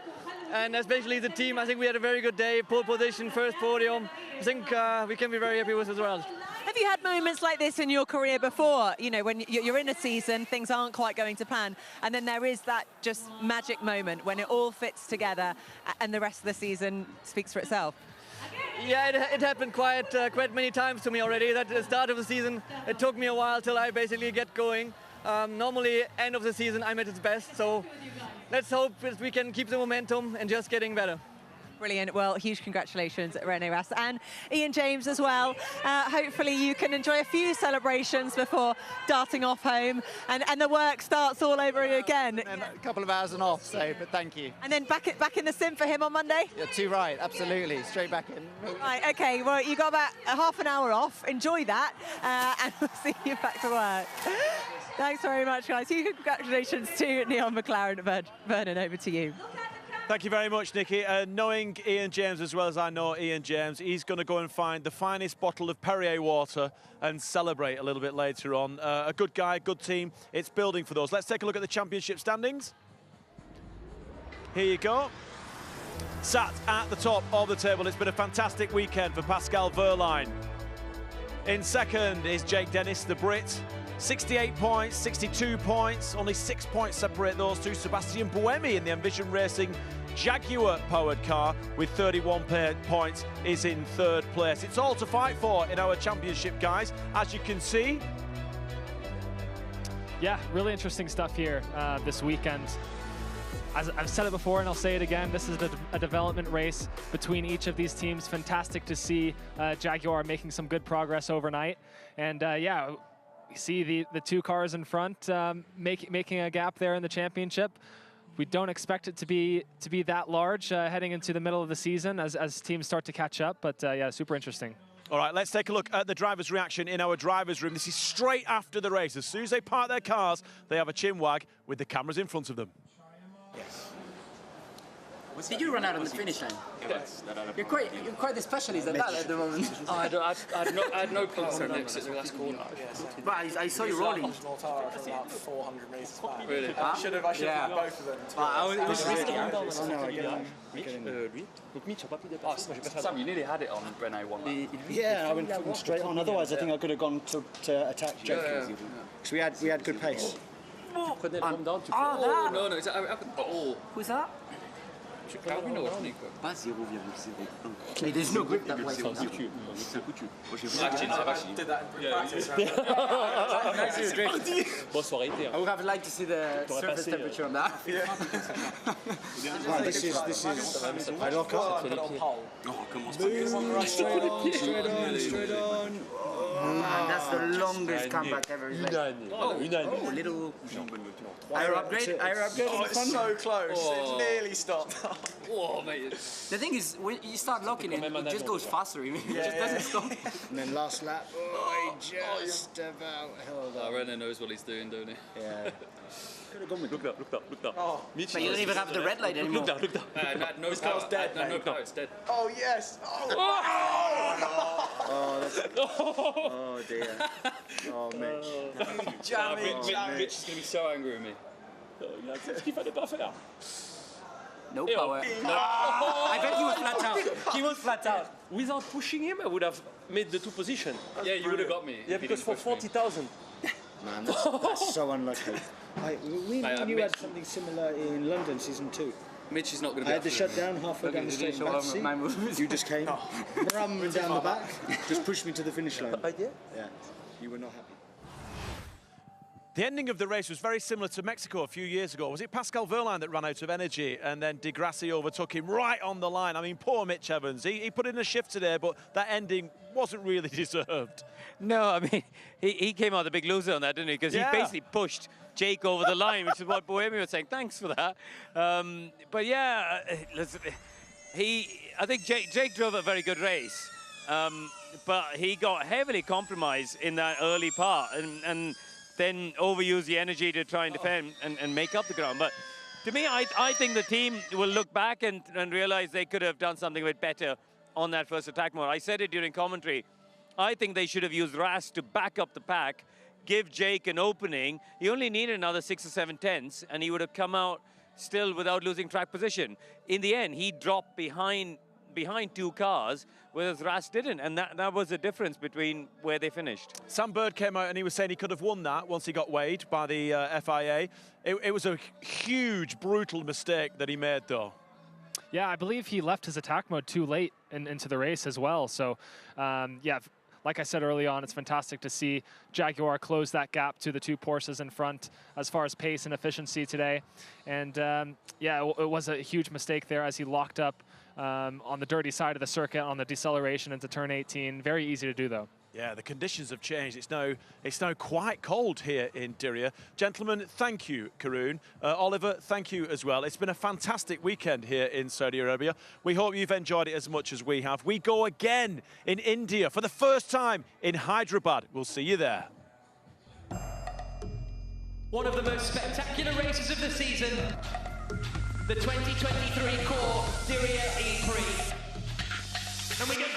And especially the team, I think we had a very good day, pole position, first podium. I think we can be very happy with the result. Have you had moments like this in your career before? You know, when you're in a season, things aren't quite going to plan, and then there is that just magic moment when it all fits together and the rest of the season speaks for itself? Yeah, it happened quite many times to me already. At the start of the season, it took me a while till I basically get going. Normally, end of the season, I'm at its best, so let's hope that we can keep the momentum and just getting better. Brilliant. Well, huge congratulations, René Rast and Ian James as well. Hopefully you can enjoy a few celebrations before darting off home, and the work starts all over again. And a couple of hours and off, so, but thank you. And then back in the sim for him on Monday? Yeah, too right, absolutely. Straight back in. Right, okay, well, you got about a half an hour off. Enjoy that, and we'll see you back to work. Thanks very much, guys. Congratulations to Neil McLaren. Vernon, over to you. Thank you very much, Nikki. Knowing Ian James as well as I know Ian James, he's going to go and find the finest bottle of Perrier water and celebrate a little bit later on. A good guy, good team. It's building for those. Let's take a look at the championship standings. Here you go. Sat at the top of the table. It's been a fantastic weekend for Pascal Wehrlein. In second is Jake Dennis, the Brit. 68 points, 62 points, only 6 points separate those two. Sebastian Buemi in the Envision Racing Jaguar-powered car with 31 points is in third place. It's all to fight for in our championship, guys, as you can see. Yeah, really interesting stuff here this weekend. As I've said it before and I'll say it again, this is a development race between each of these teams. Fantastic to see Jaguar making some good progress overnight. And yeah, we see the two cars in front making a gap there in the championship. We don't expect it to be that large heading into the middle of the season as teams start to catch up. But yeah, super interesting. All right, let's take a look at the driver's reaction in our driver's room. This is straight after the race. As soon as they park their cars, they have a chin wag with the cameras in front of them. Yes. Did you run out on the finish line? Yes. You're quite the specialist at that at the moment. I had no clue where next to the last corner. But I saw you rolling. 400 metres back. Really? I should have both of them. It was risky. Sam, you nearly had it on Renault 1 lap. Yeah, I went straight on. Otherwise, I think I could have gone to attack Jake. Because we had good pace. No, it's Who's that? Calvin or Nico? Pas 0,01. There's no grip that way. Actually, did that in practice. I would have liked to see the surface temperature on that. This is I lock up. Straight on. Man, that's the longest comeback ever. Little air upgrade. Oh, it's so close. It nearly stopped. Oh, mate. The thing is, when you start locking it, it just goes faster. It just doesn't stop. And then last lap, he just about held up. Renault knows what he's doing, don't he? Yeah. Could have gone with Look up. Oh, but you don't even have the red light anymore. Look up. This car's dead. No power, it's dead. Oh, yes. Oh dear. Oh, Mitch. Mitch is going to be so angry with me. Qu'est-ce qu'il fallait pas faire? No power. I bet he was flat out. He was flat out. Without pushing him, I would have made the two position. Yeah, you would have got me. Yeah, because for 40,000. Man, that's so unlucky. We knew you had something similar in London season 2. Mitch is not going to be. I had the shutdown halfway down the straight back. You just came, brum down the back, just pushed me to the finish line. Yeah, you were not happy. The ending of the race was very similar to Mexico a few years ago. Was it Pascal Wehrlein that ran out of energy and then Di Grassi overtook him right on the line? I mean, poor Mitch Evans. He put in a shift today, but that ending wasn't really deserved. No, I mean, he came out the big loser on that, didn't he? Because he basically pushed Jake over the line, which is what Bohemian was saying. Thanks for that. But yeah, I think Jake drove a very good race, but he got heavily compromised in that early part and then overuse the energy to try and defend and make up the ground. But to me, I think the team will look back and realize they could have done something a bit better on that first attack mode. I said it during commentary. I think they should have used Ras to back up the pack, give Jake an opening. He only needed another 6 or 7 tenths, and he would have come out still without losing track position. In the end, he dropped behind 2 cars, whereas Ras didn't, and that was the difference between where they finished. Sam Bird came out and he was saying he could have won that once he got weighed by the FIA. It was a huge, brutal mistake that he made, though. Yeah, I believe he left his attack mode too late into the race as well. So, yeah, like I said early on, it's fantastic to see Jaguar close that gap to the 2 Porsches in front as far as pace and efficiency today. And, yeah, it was a huge mistake there as he locked up on the dirty side of the circuit on the deceleration into turn 18. Very easy to do, though. Yeah, the conditions have changed. It's now quite cold here in Diriyah. Gentlemen, thank you, Karun. Oliver, thank you as well. It's been a fantastic weekend here in Saudi Arabia. We hope you've enjoyed it as much as we have. We go again in India for the first time in Hyderabad. We'll see you there. one of the most spectacular races of the season, the 2023 CORE Diriyah E-Prix. And we get